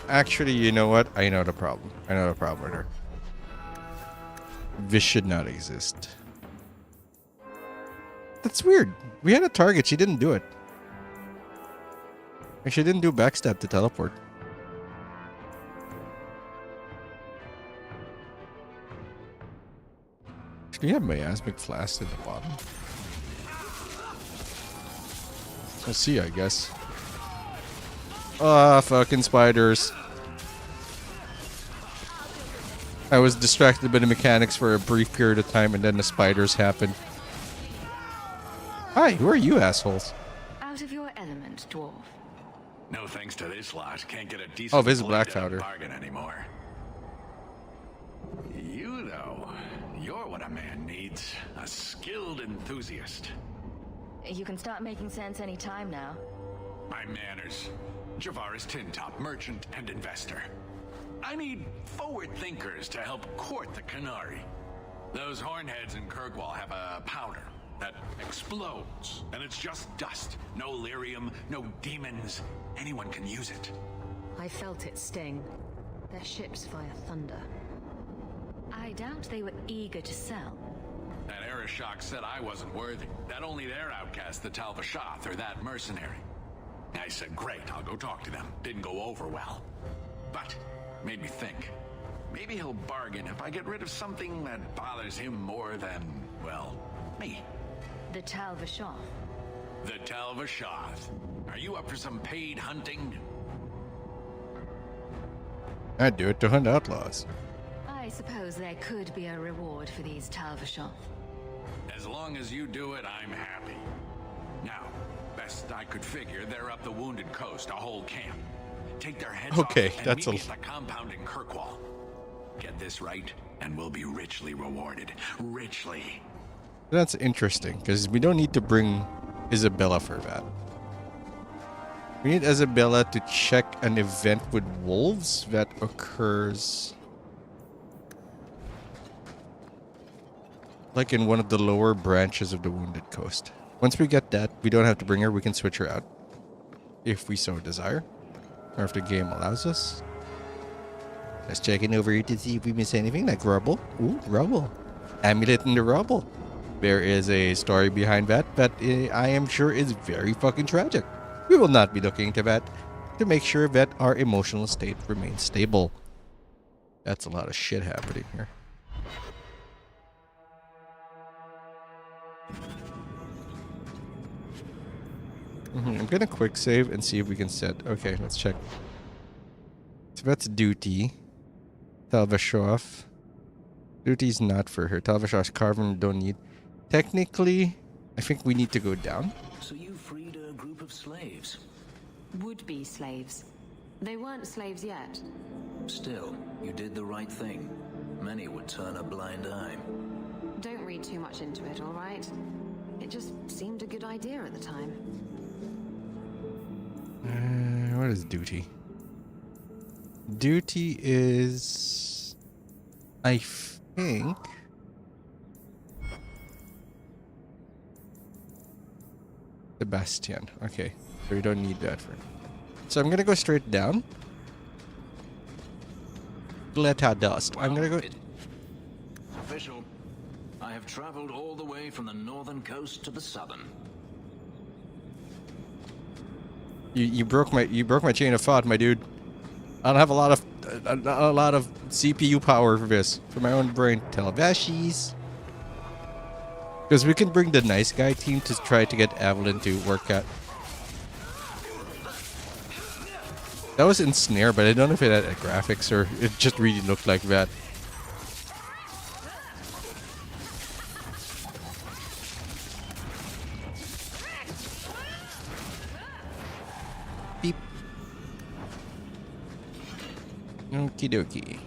Actually, you know what? I know the problem. I know the problem with her. This should not exist. That's weird. We had a target. She didn't do it. Like, she didn't do backstab to teleport. Do you have miasmic flask at the bottom? We'll see, I guess. Ah, fucking spiders. I was distracted by the mechanics for a brief period of time and then the spiders happened. Hi, who are you assholes? Out of your element, dwarf. No thanks to this lot. Can't get a decent Oh, this is black plate at a powder. bargain anymore. You, though, you're what a man needs. A skilled enthusiast. You can start making sense any time now. My manners. Javaris Tintop, merchant and investor. I need forward thinkers to help court the Canary. Those hornheads in Kirkwall have a powder that explodes, and it's just dust. No lyrium, no demons. Anyone can use it. I felt it sting. Their ships fire thunder. I doubt they were eager to sell. That Arishok said I wasn't worthy. That only their outcast, the Talvashath, or that mercenary. I said, great, I'll go talk to them. Didn't go over well. But made me think. Maybe he'll bargain if I get rid of something that bothers him more than, well, me. The Talvashath. The Talvashath. Are you up for some paid hunting? I'd do it to hunt outlaws. I suppose there could be a reward for these Talvashath. As long as you do it, I'm happy. Now, best I could figure, they're up the Wounded Coast, a whole camp. Take their heads Okay, off and that's meet me at the compound in Kirkwall. Get this right, and we'll be richly rewarded. Richly. That's interesting, because we don't need to bring Isabella for that. We need Isabella to check an event with wolves that occurs like in one of the lower branches of the Wounded Coast. Once we get that, we don't have to bring her. We can switch her out if we so desire, or if the game allows us. Let's check in over here to see if we miss anything like rubble. Ooh, rubble. Amulet in the rubble. There is a story behind that I am sure is very fucking tragic. We will not be looking into that. to make sure that our emotional state remains stable. That's a lot of shit happening here. I'm gonna quick save and see if we can set. Okay, let's check. So that's duty. Talvashov. Duty's not for her. Talvashov's carving don't need. Technically, I think we need to go down. So you freed a group of slaves? Would-be slaves. They weren't slaves yet. Still, you did the right thing. Many would turn a blind eye. Don't read too much into it, all right? It just seemed a good idea at the time. What is duty? Duty is, I think, Sebastian. Okay, so we don't need that for. So I'm gonna go straight down. Gleta dust. I'm gonna go. Official, I have traveled all the way from the northern coast to the southern. You broke my chain of thought, my dude. I don't have a lot of CPU power for this, for my own brain. Televashis. Because we can bring the nice guy team to try to get Evelyn to work at. That was in snare, but I don't know if it had graphics or it just really looked like that. Beep. Okie dokie. I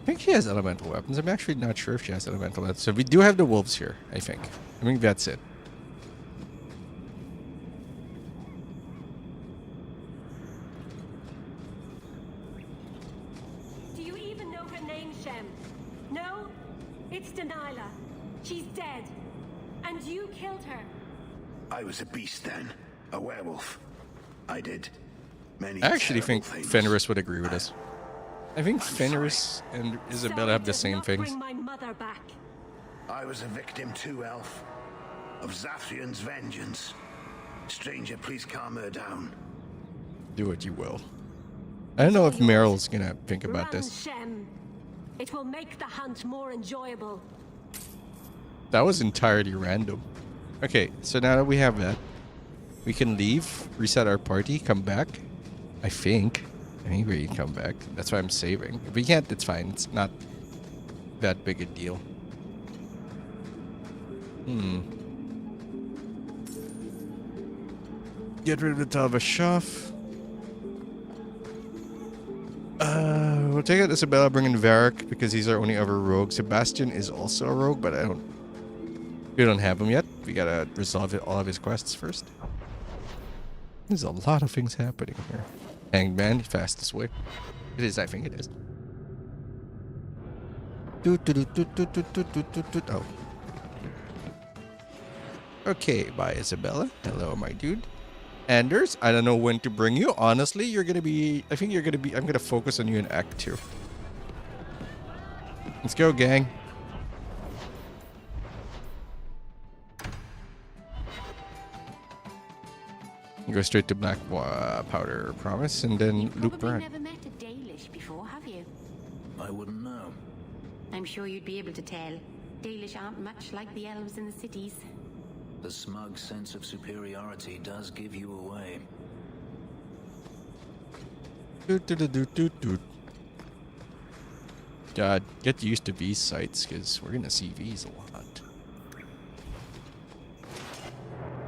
think she has elemental weapons. I'm actually not sure if she has elemental weapons. So we do have the wolves here, I think. I think that's it. Do you even know her name, Shem? No? It's Delilah. She's dead. And you killed her. I was a beast then. A werewolf. I did many I actually think things. Fenris would agree with us. I think Fenris and Isabella have the same things. Bring my mother back. I was a victim too, Elf. Of Zathrian's vengeance. Stranger, please calm her down. Do what you will. I don't know if Meryl's gonna think about Run, this. Shem. It will make the hunt more enjoyable. That was entirely random. Okay, so now that we have that, we can leave, reset our party, come back. I think. Maybe we can come back. That's why I'm saving. If we can't, it's fine. It's not that big a deal. Get rid of the Talvashov. We'll take out Isabella, bring in Varric because he's our only other rogue. Sebastian is also a rogue, but we don't have him yet. We gotta resolve all of his quests first. There's a lot of things happening here. Hangman, fastest way. It is, I think it is. Oh. Okay, bye Isabella. Hello, my dude. Anders, I don't know when to bring you. Honestly, I'm gonna focus on you in Act 2. Let's go, gang. Go straight to Black Powder Promise and then loop around. Never met a Dalish before, have you? I wouldn't know. I'm sure you'd be able to tell. Dalish aren't much like the elves in the cities. The smug sense of superiority does give you away. God, get used to these sites because we're gonna see these a lot.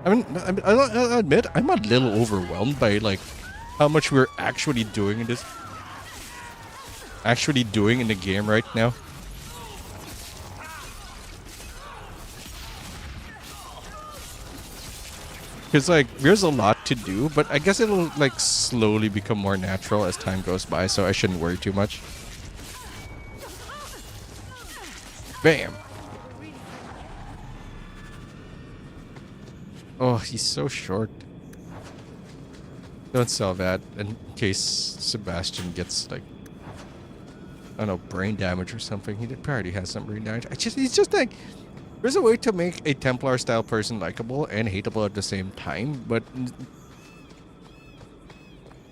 I'll admit, I'm a little overwhelmed by like how much we're actually doing in this. Actually doing in the game right now. Because like there's a lot to do, but I guess it'll like slowly become more natural as time goes by, so I shouldn't worry too much. Bam. Oh, he's so short. Don't sell that in case Sebastian gets like, I don't know, brain damage or something. He probably has some brain damage. He's just like, there's a way to make a Templar style person likable and hateable at the same time, but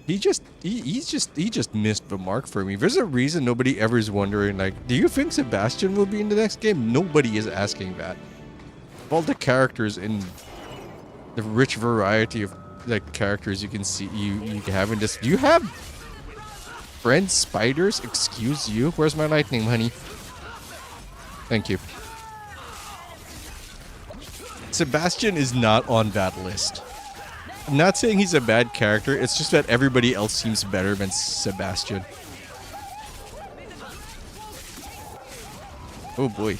he just missed the mark for me. There's a reason nobody ever is wondering, like, do you think Sebastian will be in the next game? Nobody is asking that. Of all the characters in the rich variety of like characters you can see you have in this, do you have friends spiders? Excuse you. Where's my lightning, honey? Thank you. Sebastian is not on that list. I'm not saying he's a bad character, it's just that everybody else seems better than Sebastian. Oh boy.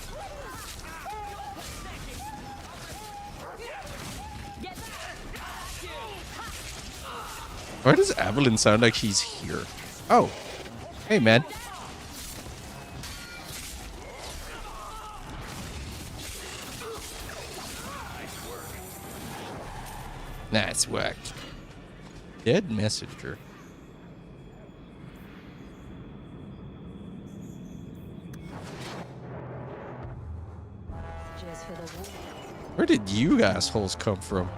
Why does Evelyn sound like she's here? Oh. Hey, man. Nice work. Dead messenger. Where did you assholes come from?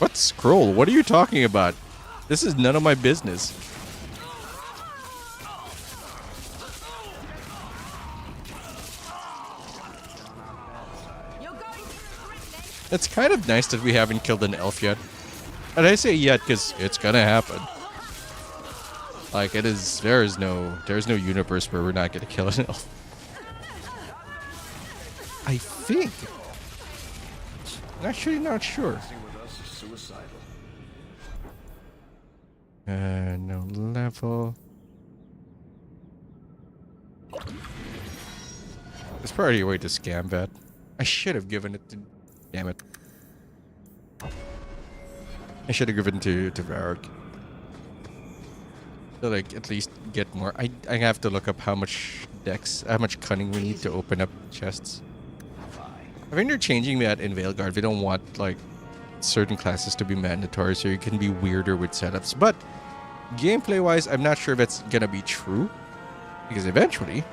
What scroll? What are you talking about? This is none of my business. It's kind of nice that we haven't killed an elf yet. And I say yet because it's gonna happen. Like there's no universe where we're not gonna kill an elf. I think. Actually not sure. No level. There's probably a way to scam that. I should have given it to... Damn it. I should have given it to Varric. So like at least get more. I have to look up how much cunning we need to open up chests. I think they're changing that in Veilguard. They don't want like certain classes to be mandatory, so you can be weirder with setups. But gameplay wise, I'm not sure if that's gonna be true, because eventually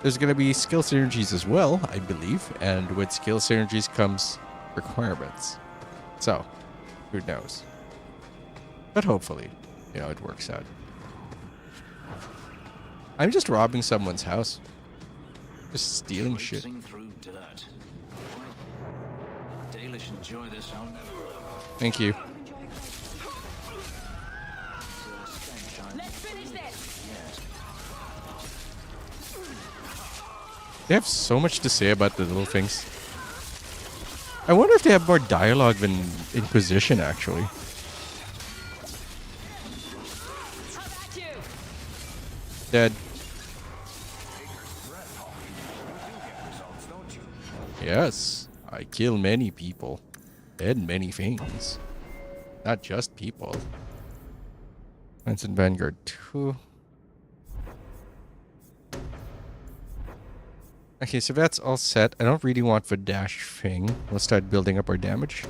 there's gonna be skill synergies as well, I believe, and with skill synergies comes requirements. So who knows? But hopefully, it works out. I'm just robbing someone's house, just stealing shit. Thank you. They have so much to say about the little things. I wonder if they have more dialogue than Inquisition, actually. Dead. Yes, I kill many people. And many things. Not just people. That's in Vanguard 2. Okay, so that's all set. I don't really want the dash thing. We'll start building up our damage.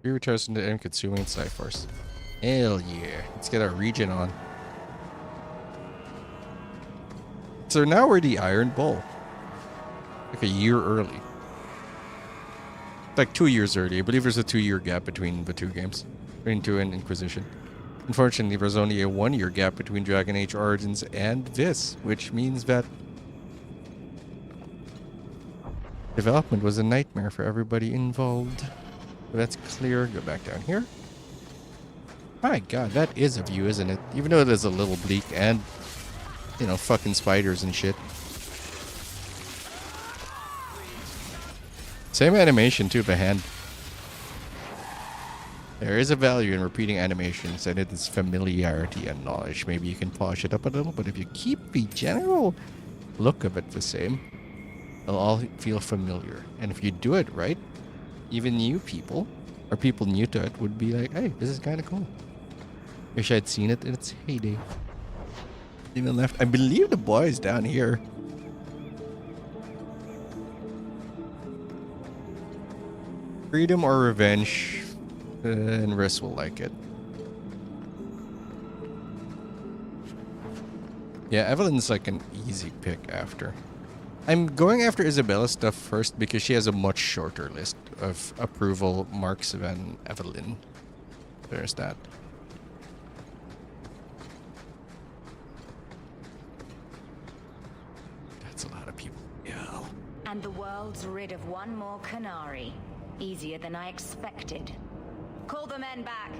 3 returns into and consuming Cyforce. Hell yeah. Let's get our regen on. So now we're the Iron Bull. Like a year early. Like 2 years early. I believe there's a 2-year gap between the two games. Between 2 and Inquisition. Unfortunately, there's only a 1-year gap between Dragon Age Origins and this, which means that development was a nightmare for everybody involved. So that's clear. Go back down here. My god, that is a view, isn't it? Even though it is a little bleak and, fucking spiders and shit. Same animation too, the hand. There is a value in repeating animations, and it is familiarity and knowledge. Maybe you can polish it up a little, but if you keep the general look of it the same, it'll all feel familiar. And if you do it right, even new people, or people new to it, would be like, hey, this is kind of cool. Wish I'd seen it in its heyday. Even left. I believe the boy is down here. Freedom or revenge, and Riss will like it. Yeah, Evelyn's like an easy pick after. I'm going after Isabella's stuff first because she has a much shorter list of approval, Marks Van Evelyn. There's that. That's a lot of people. Yeah. And the world's rid of one more Canary. Easier than I expected. Call the men back.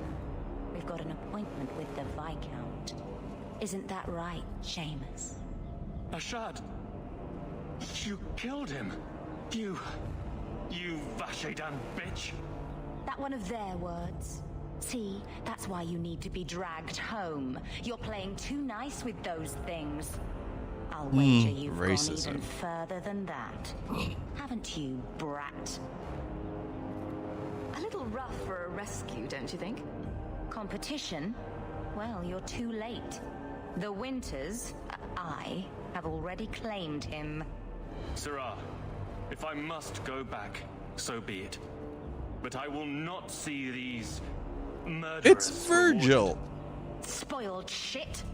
We've got an appointment with the Viscount. Isn't that right, Seamus? Ashad! You killed him! You Vashedan bitch! That one of their words. See, that's why you need to be dragged home. You're playing too nice with those things. I'll wager you've gone even further than that. Haven't you, brat? A little rough for a rescue, don't you think? Competition? Well, you're too late. The Winters, I, have already claimed him. Sirrah, if I must go back, so be it. But I will not see these murderers. It's Virgil! Spoiled shit!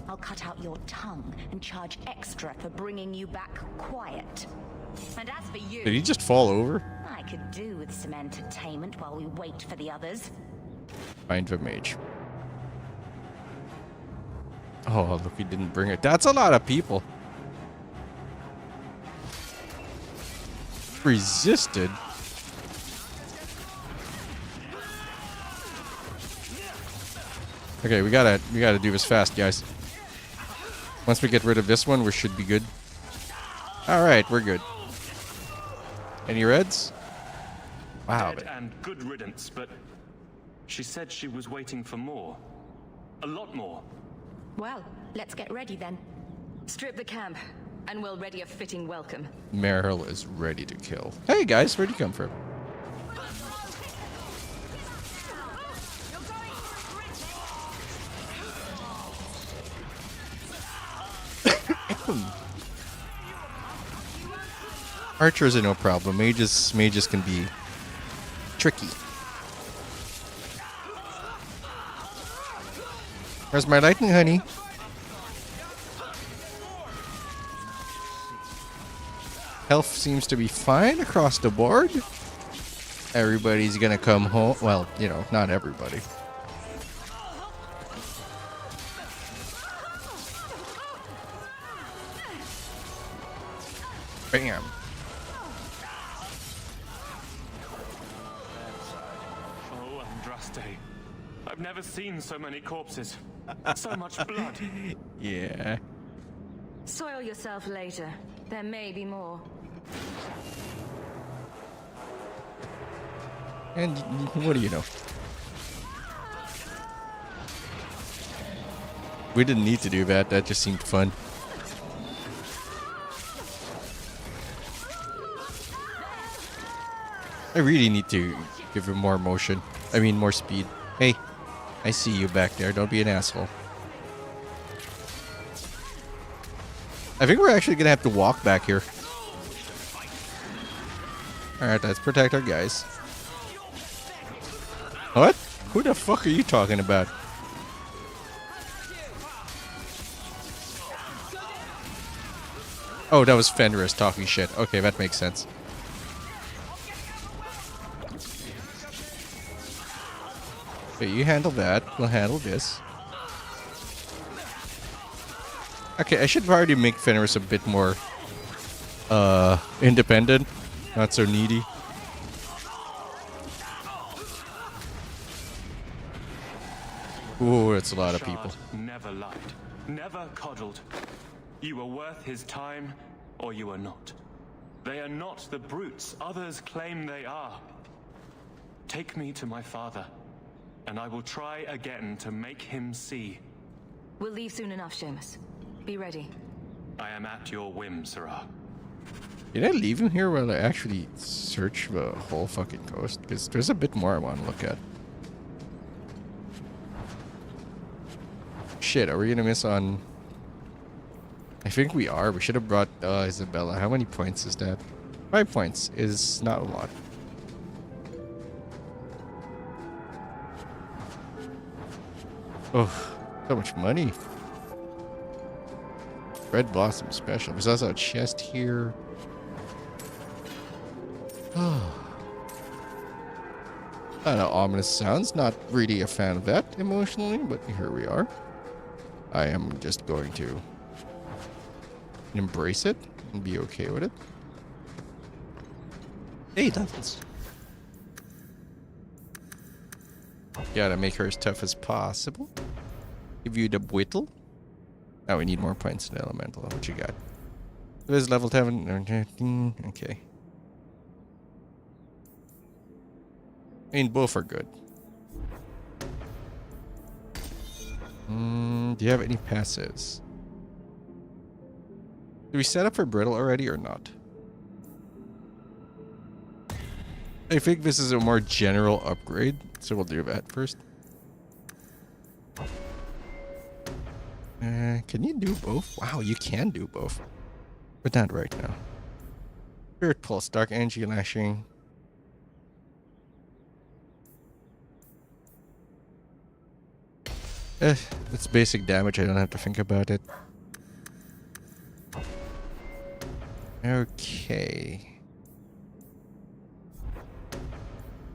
I'll cut out your tongue and charge extra for bringing you back quiet. And as for you... Did he just fall over? I could do with some entertainment while we wait for the others. Find the mage. Oh, look, he didn't bring it. That's a lot of people. Resisted. Okay, we gotta do this fast, guys. Once we get rid of this one, we should be good. All right, we're good. Any reds? Wow. Dead and good riddance, but she said she was waiting for more. A lot more. Well, let's get ready then. Strip the camp, and we'll ready a fitting welcome. Meryl is ready to kill. Hey guys, where'd you come from? Archers are no problem. Mages can be tricky. Where's my lightning, honey? Health seems to be fine across the board. Everybody's gonna come home. Well, you know, not everybody. Bam. Oh, Andraste. I've never seen so many corpses. So much blood. Yeah. Soil yourself later. There may be more. And what do you know? We didn't need to do that. That just seemed fun. I really need to give him more motion. I mean, more speed. Hey, I see you back there. Don't be an asshole. I think we're actually gonna have to walk back here. Alright, let's protect our guys. What? Who the fuck are you talking about? Oh, that was Fenris talking shit. Okay, that makes sense. Okay, you handle that. We'll handle this. Okay, I should probably make Fenris a bit more independent. Not so needy. Ooh, it's a lot of people. Never lied. Never coddled. You are worth his time, or you are not. They are not the brutes others claim they are. Take me to my father, and I will try again to make him see. We'll leave soon enough, Seamus. Be ready. I am at your whim, Sirrah. Did I leave him here while I actually search the whole fucking coast? Because there's a bit more I want to look at. Shit, are we gonna miss on... I think we are. We should have brought Isabella. How many points is that? 5 points is not a lot. Oh, so much money. Red Blossom Special. There's also a chest here. Oh. I don't know, ominous sounds. Not really a fan of that emotionally, but here we are. I am just going to embrace it and be okay with it. Hey, Duffels. Gotta make her as tough as possible. Give you the whittle. Oh, we need more points in the elemental. What you got? This is level 7. Okay. I mean, both are good. Do you have any passives? Do we set up for brittle already or not? I think this is a more general upgrade, so we'll do that first. Can you do both? Wow, you can do both. But not right now. Spirit Pulse, Dark Energy Lashing. It's basic damage, I don't have to think about it. Okay.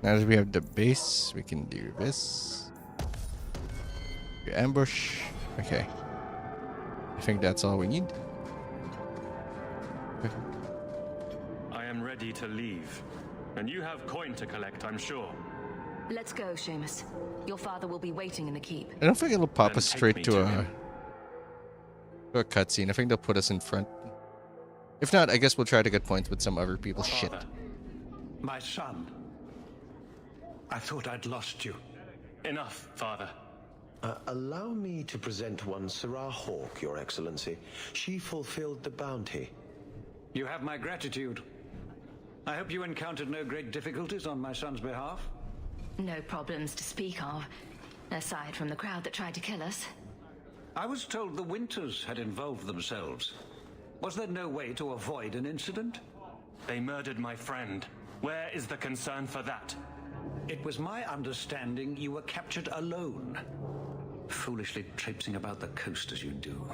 Now that we have the base, we can do this. Ambush. Okay. I think that's all we need. I am ready to leave. And you have coin to collect, I'm sure. Let's go, Seamus. Your father will be waiting in the keep. I don't think it'll pop us straight to a cutscene. I think they'll put us in front. If not, I guess we'll try to get points with some other people's shit. My son. I thought I'd lost you. Enough, father. Allow me to present one Sarah Hawk, Your Excellency. She fulfilled the bounty. You have my gratitude. I hope you encountered no great difficulties on my son's behalf. No problems to speak of, aside from the crowd that tried to kill us. I was told the Winters had involved themselves. Was there no way to avoid an incident? They murdered my friend. Where is the concern for that? It was my understanding you were captured alone. Foolishly traipsing about the coast as you do.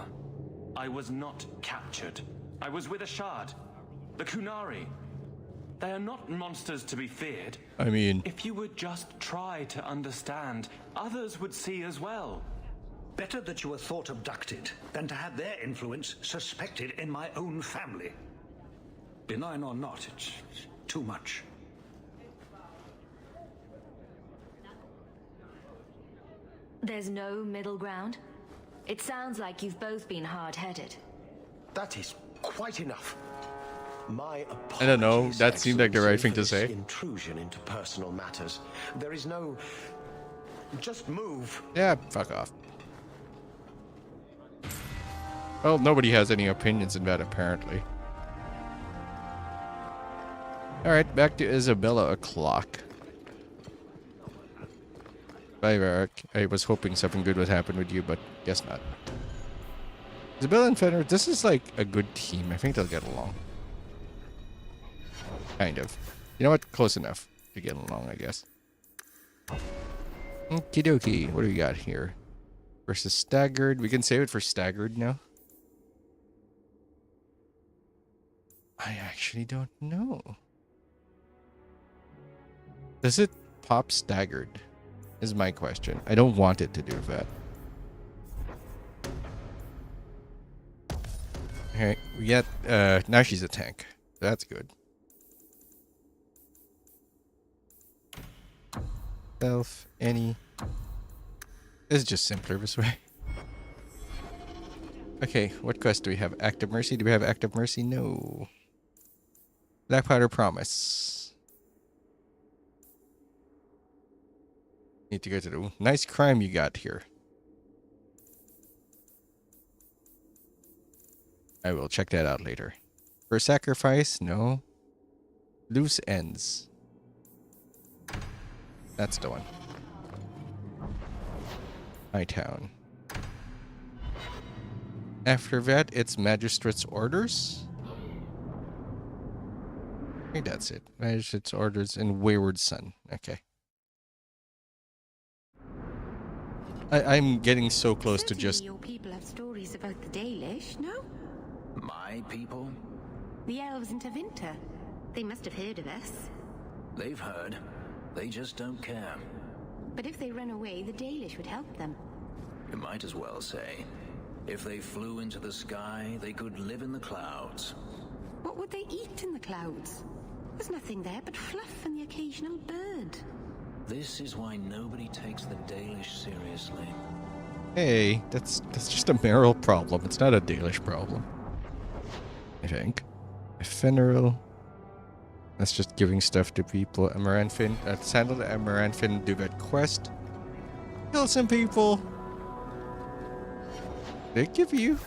I was not captured. I was with a shard. The Kunari. They are not monsters to be feared. I mean... If you would just try to understand, others would see as well. Better that you were thought abducted than to have their influence suspected in my own family. Benign or not, it's too much. There's no middle ground? It sounds like you've both been hard-headed. That is quite enough. My I don't know. That seemed like the right thing to say. Intrusion into personal matters. There is no... Just move. Yeah, fuck off. Well, nobody has any opinions in that, apparently. Alright, back to Isabella o'clock. Bye, Varric. I was hoping something good would happen with you, but guess not. Isabella and Fenrir, this is like a good team. I think they'll get along. Kind of. You know what? Close enough to get along, I guess. Okie dokie. What do we got here? Versus Staggered. We can save it for Staggered now. I actually don't know. Does it pop Staggered? Is my question. I don't want it to do that. Alright, we got now she's a tank. That's good. Self, any. This is just simpler this way. Okay, what quest do we have? Act of Mercy? Do we have Act of Mercy? No. Black Powder Promise. Need to go to the nice crime you got here. I will check that out later. For sacrifice? No. Loose ends. That's the one. Hightown. After that, it's Magistrate's Orders. I think that's it. Magistrate's Orders and Wayward Son. Okay. I'm getting so close to just... Your people have stories about the Dalish, no? My people? The elves in Tevinter. They must have heard of us. They've heard. They just don't care. But if they run away, the Dalish would help them. You might as well say, if they flew into the sky, they could live in the clouds. What would they eat in the clouds? There's nothing there but fluff and the occasional bird. This is why nobody takes the Dalish seriously. Hey, that's just a Merrill problem. It's not a Dalish problem. I think. Ephemeral. That's just giving stuff to people. Amaranthin. Let's handle the Amaranthin. Do that quest. Kill some people. They give you.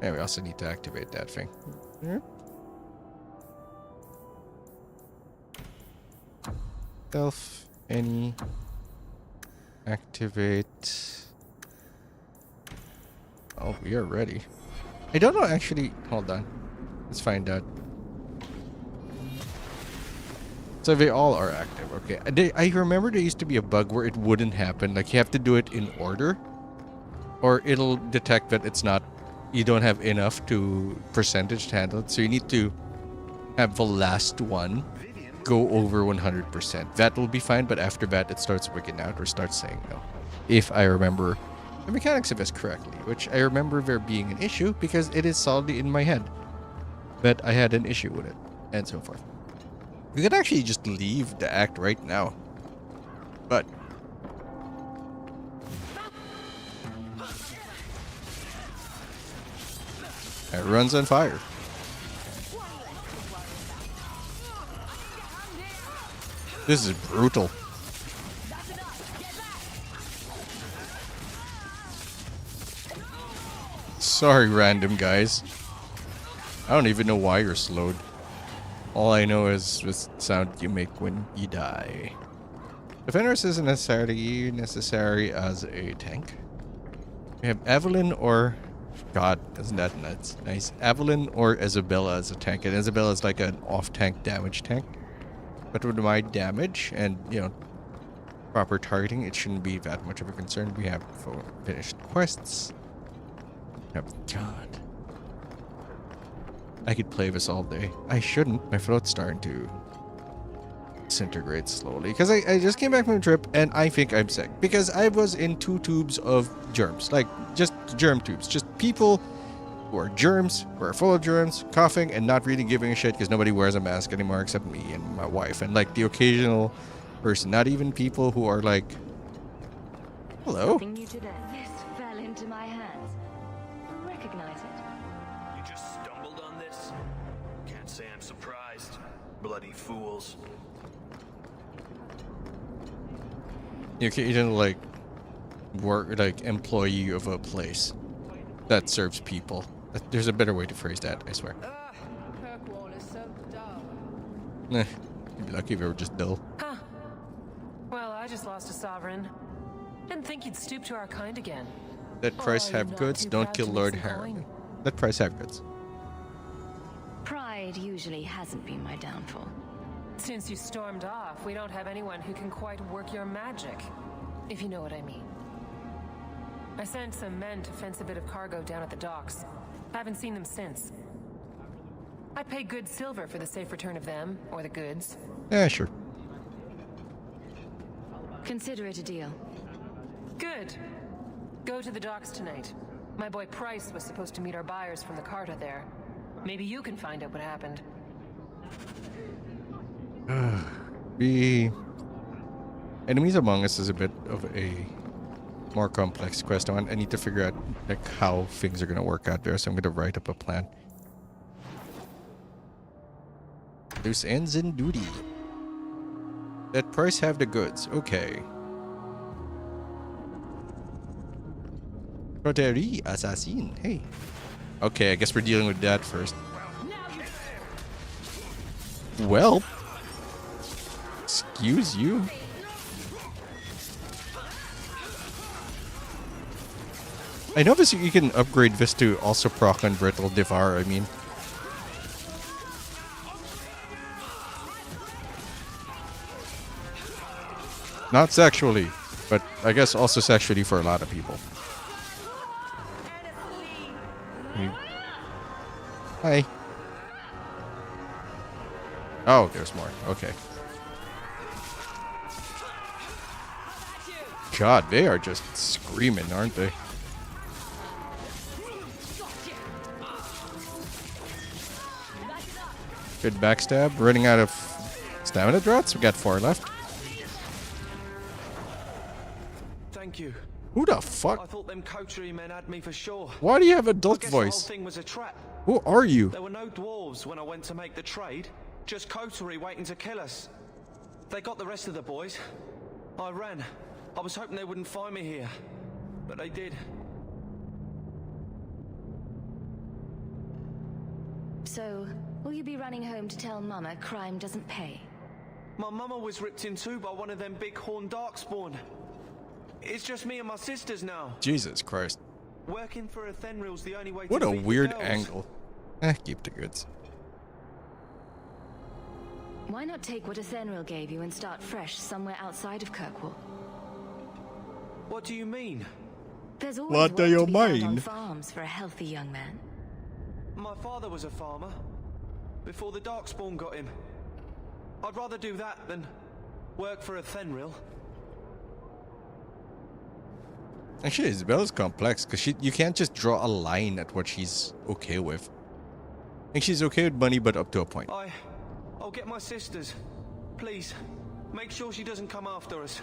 And we also need to activate that thing. Self. Any. Activate. Oh, we are ready. I don't know actually. Hold on. Let's find out. So they all are active. Okay. I remember there used to be a bug where it wouldn't happen. Like you have to do it in order. Or it'll detect that it's not. You don't have enough to percentage to handle it. So you need to have the last one go over 100%. That will be fine. But after that, it starts wigging out or starts saying no. If I remember the mechanics of this correctly, which I remember there being an issue because it is solidly in my head that I had an issue with it, and so forth. We could actually just leave the act right now, but it runs on fire. This is brutal. Sorry, random guys. I don't even know why you're slowed. All I know is the sound you make when you die. Defenders isn't necessary as a tank. We have Evelyn or... God, isn't that nuts? Nice. Evelyn or Isabella as a tank. And Isabella is like an off-tank damage tank. But with my damage and, you know, proper targeting, it shouldn't be that much of a concern. We have finished quests. God. I could play this all day. I shouldn't. My throat's starting to disintegrate slowly. Because I just came back from a trip and I think I'm sick. Because I was in 2 tubes of germs. Like, just germ tubes. Just people who are germs, who are full of germs, coughing, and not really giving a shit because nobody wears a mask anymore except me and my wife. And, like, the occasional person. Not even people who are like, hello? Nothing new today. This fell into my hands. Recognize it. You just stumbled on this? Can't say I'm surprised. Bloody fools. You can like work like employee of a place that serves people. There's a better way to phrase that, I swear. Kirkwall is so dull. You'd be lucky if it were just dull. Huh. Well, I just lost a sovereign. Didn't think you'd stoop to our kind again. Let Price have goods, don't kill Lord Harriman. Let Price have goods. Pride usually hasn't been my downfall. Since you stormed off, we don't have anyone who can quite work your magic, if you know what I mean. I sent some men to fence a bit of cargo down at the docks. Haven't seen them since. I'd pay good silver for the safe return of them, or the goods. Yeah, sure. Consider it a deal. Good. Go to the docks tonight. My boy Price was supposed to meet our buyers from the Carta there. Maybe you can find out what happened. The Enemies Among Us is a bit of a more complex quest. I need to figure out like how things are going to work out there, so I'm going to write up a plan. Loose ends in duty. Let Price have the goods. Okay. Coterie Assassin. Hey. Okay, I guess we're dealing with that first. Well. Excuse you. I know this you can upgrade this to also proc on Brittle Devar, I mean. Not sexually, but I guess also sexually for a lot of people. Hi. Oh, there's more. Okay. God, they are just screaming, aren't they? Good backstab. Running out of stamina drops. We got 4 left. Thank you. Who the fuck? I thought them coterie men had me for sure. Why do you have a I adult guess voice? The whole thing was a trap. Who are you? There were no dwarves when I went to make the trade. Just coterie waiting to kill us. They got the rest of the boys. I ran. I was hoping they wouldn't find me here. But they did. So, will you be running home to tell Mama crime doesn't pay? My mama was ripped in two by one of them big horned darkspawn. It's just me and my sisters now. Jesus Christ. Working for a Thenril's the only way What to a beat the weird girls. angle. Keep the goods. Why not take what a Thenril gave you and start fresh somewhere outside of Kirkwall? What do you mean? There's always What work do to you be found on mean? farms for a healthy young man. My father was a farmer. Before the Darkspawn got him. I'd rather do that than work for a Thenril. Actually, Isabella's complex because you can't just draw a line at what she's okay with. I think she's okay with money, but up to a point. I'll get my sisters. Please, make sure she doesn't come after us.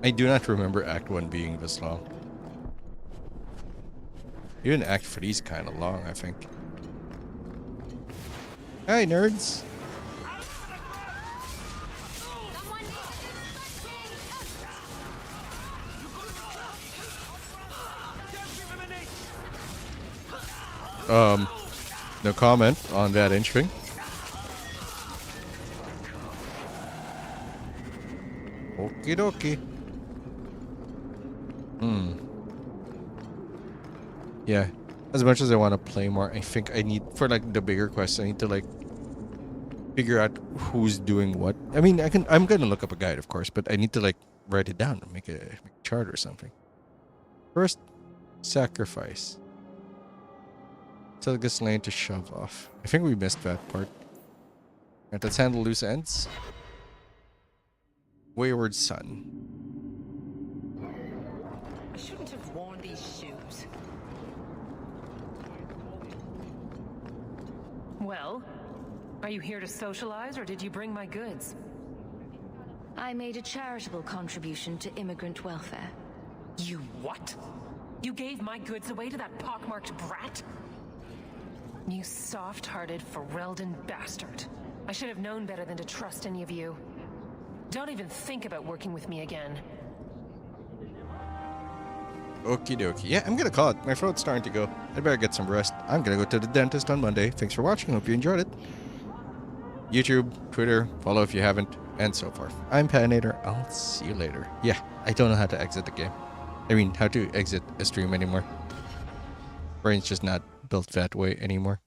I do not remember Act 1 being this long. Even Act 3 is kind of long, I think. Hi, nerds! No comment on that inching. Okie dokie. Yeah. As much as I want to play more, I think I need, for like the bigger quests, I need to like figure out who's doing what. I mean, I'm gonna look up a guide, of course, but I need to like write it down and make a chart or something. First, sacrifice. Tilgus Lane to shove off. I think we missed that part. Alright, let's handle loose ends. Wayward Son. I shouldn't have worn these shoes. Well, are you here to socialize or did you bring my goods? I made a charitable contribution to immigrant welfare. You what? You gave my goods away to that pockmarked brat? You soft-hearted Ferelden bastard. I should have known better than to trust any of you. Don't even think about working with me again. Okie dokie. Yeah, I'm gonna call it. My throat's starting to go. I better get some rest. I'm gonna go to the dentist on Monday. Thanks for watching. Hope you enjoyed it. YouTube, Twitter, follow if you haven't, and so forth. I'm Patinator. I'll see you later. Yeah, I don't know how to exit the game. I mean, how to exit a stream anymore. Brain's just not built that way anymore.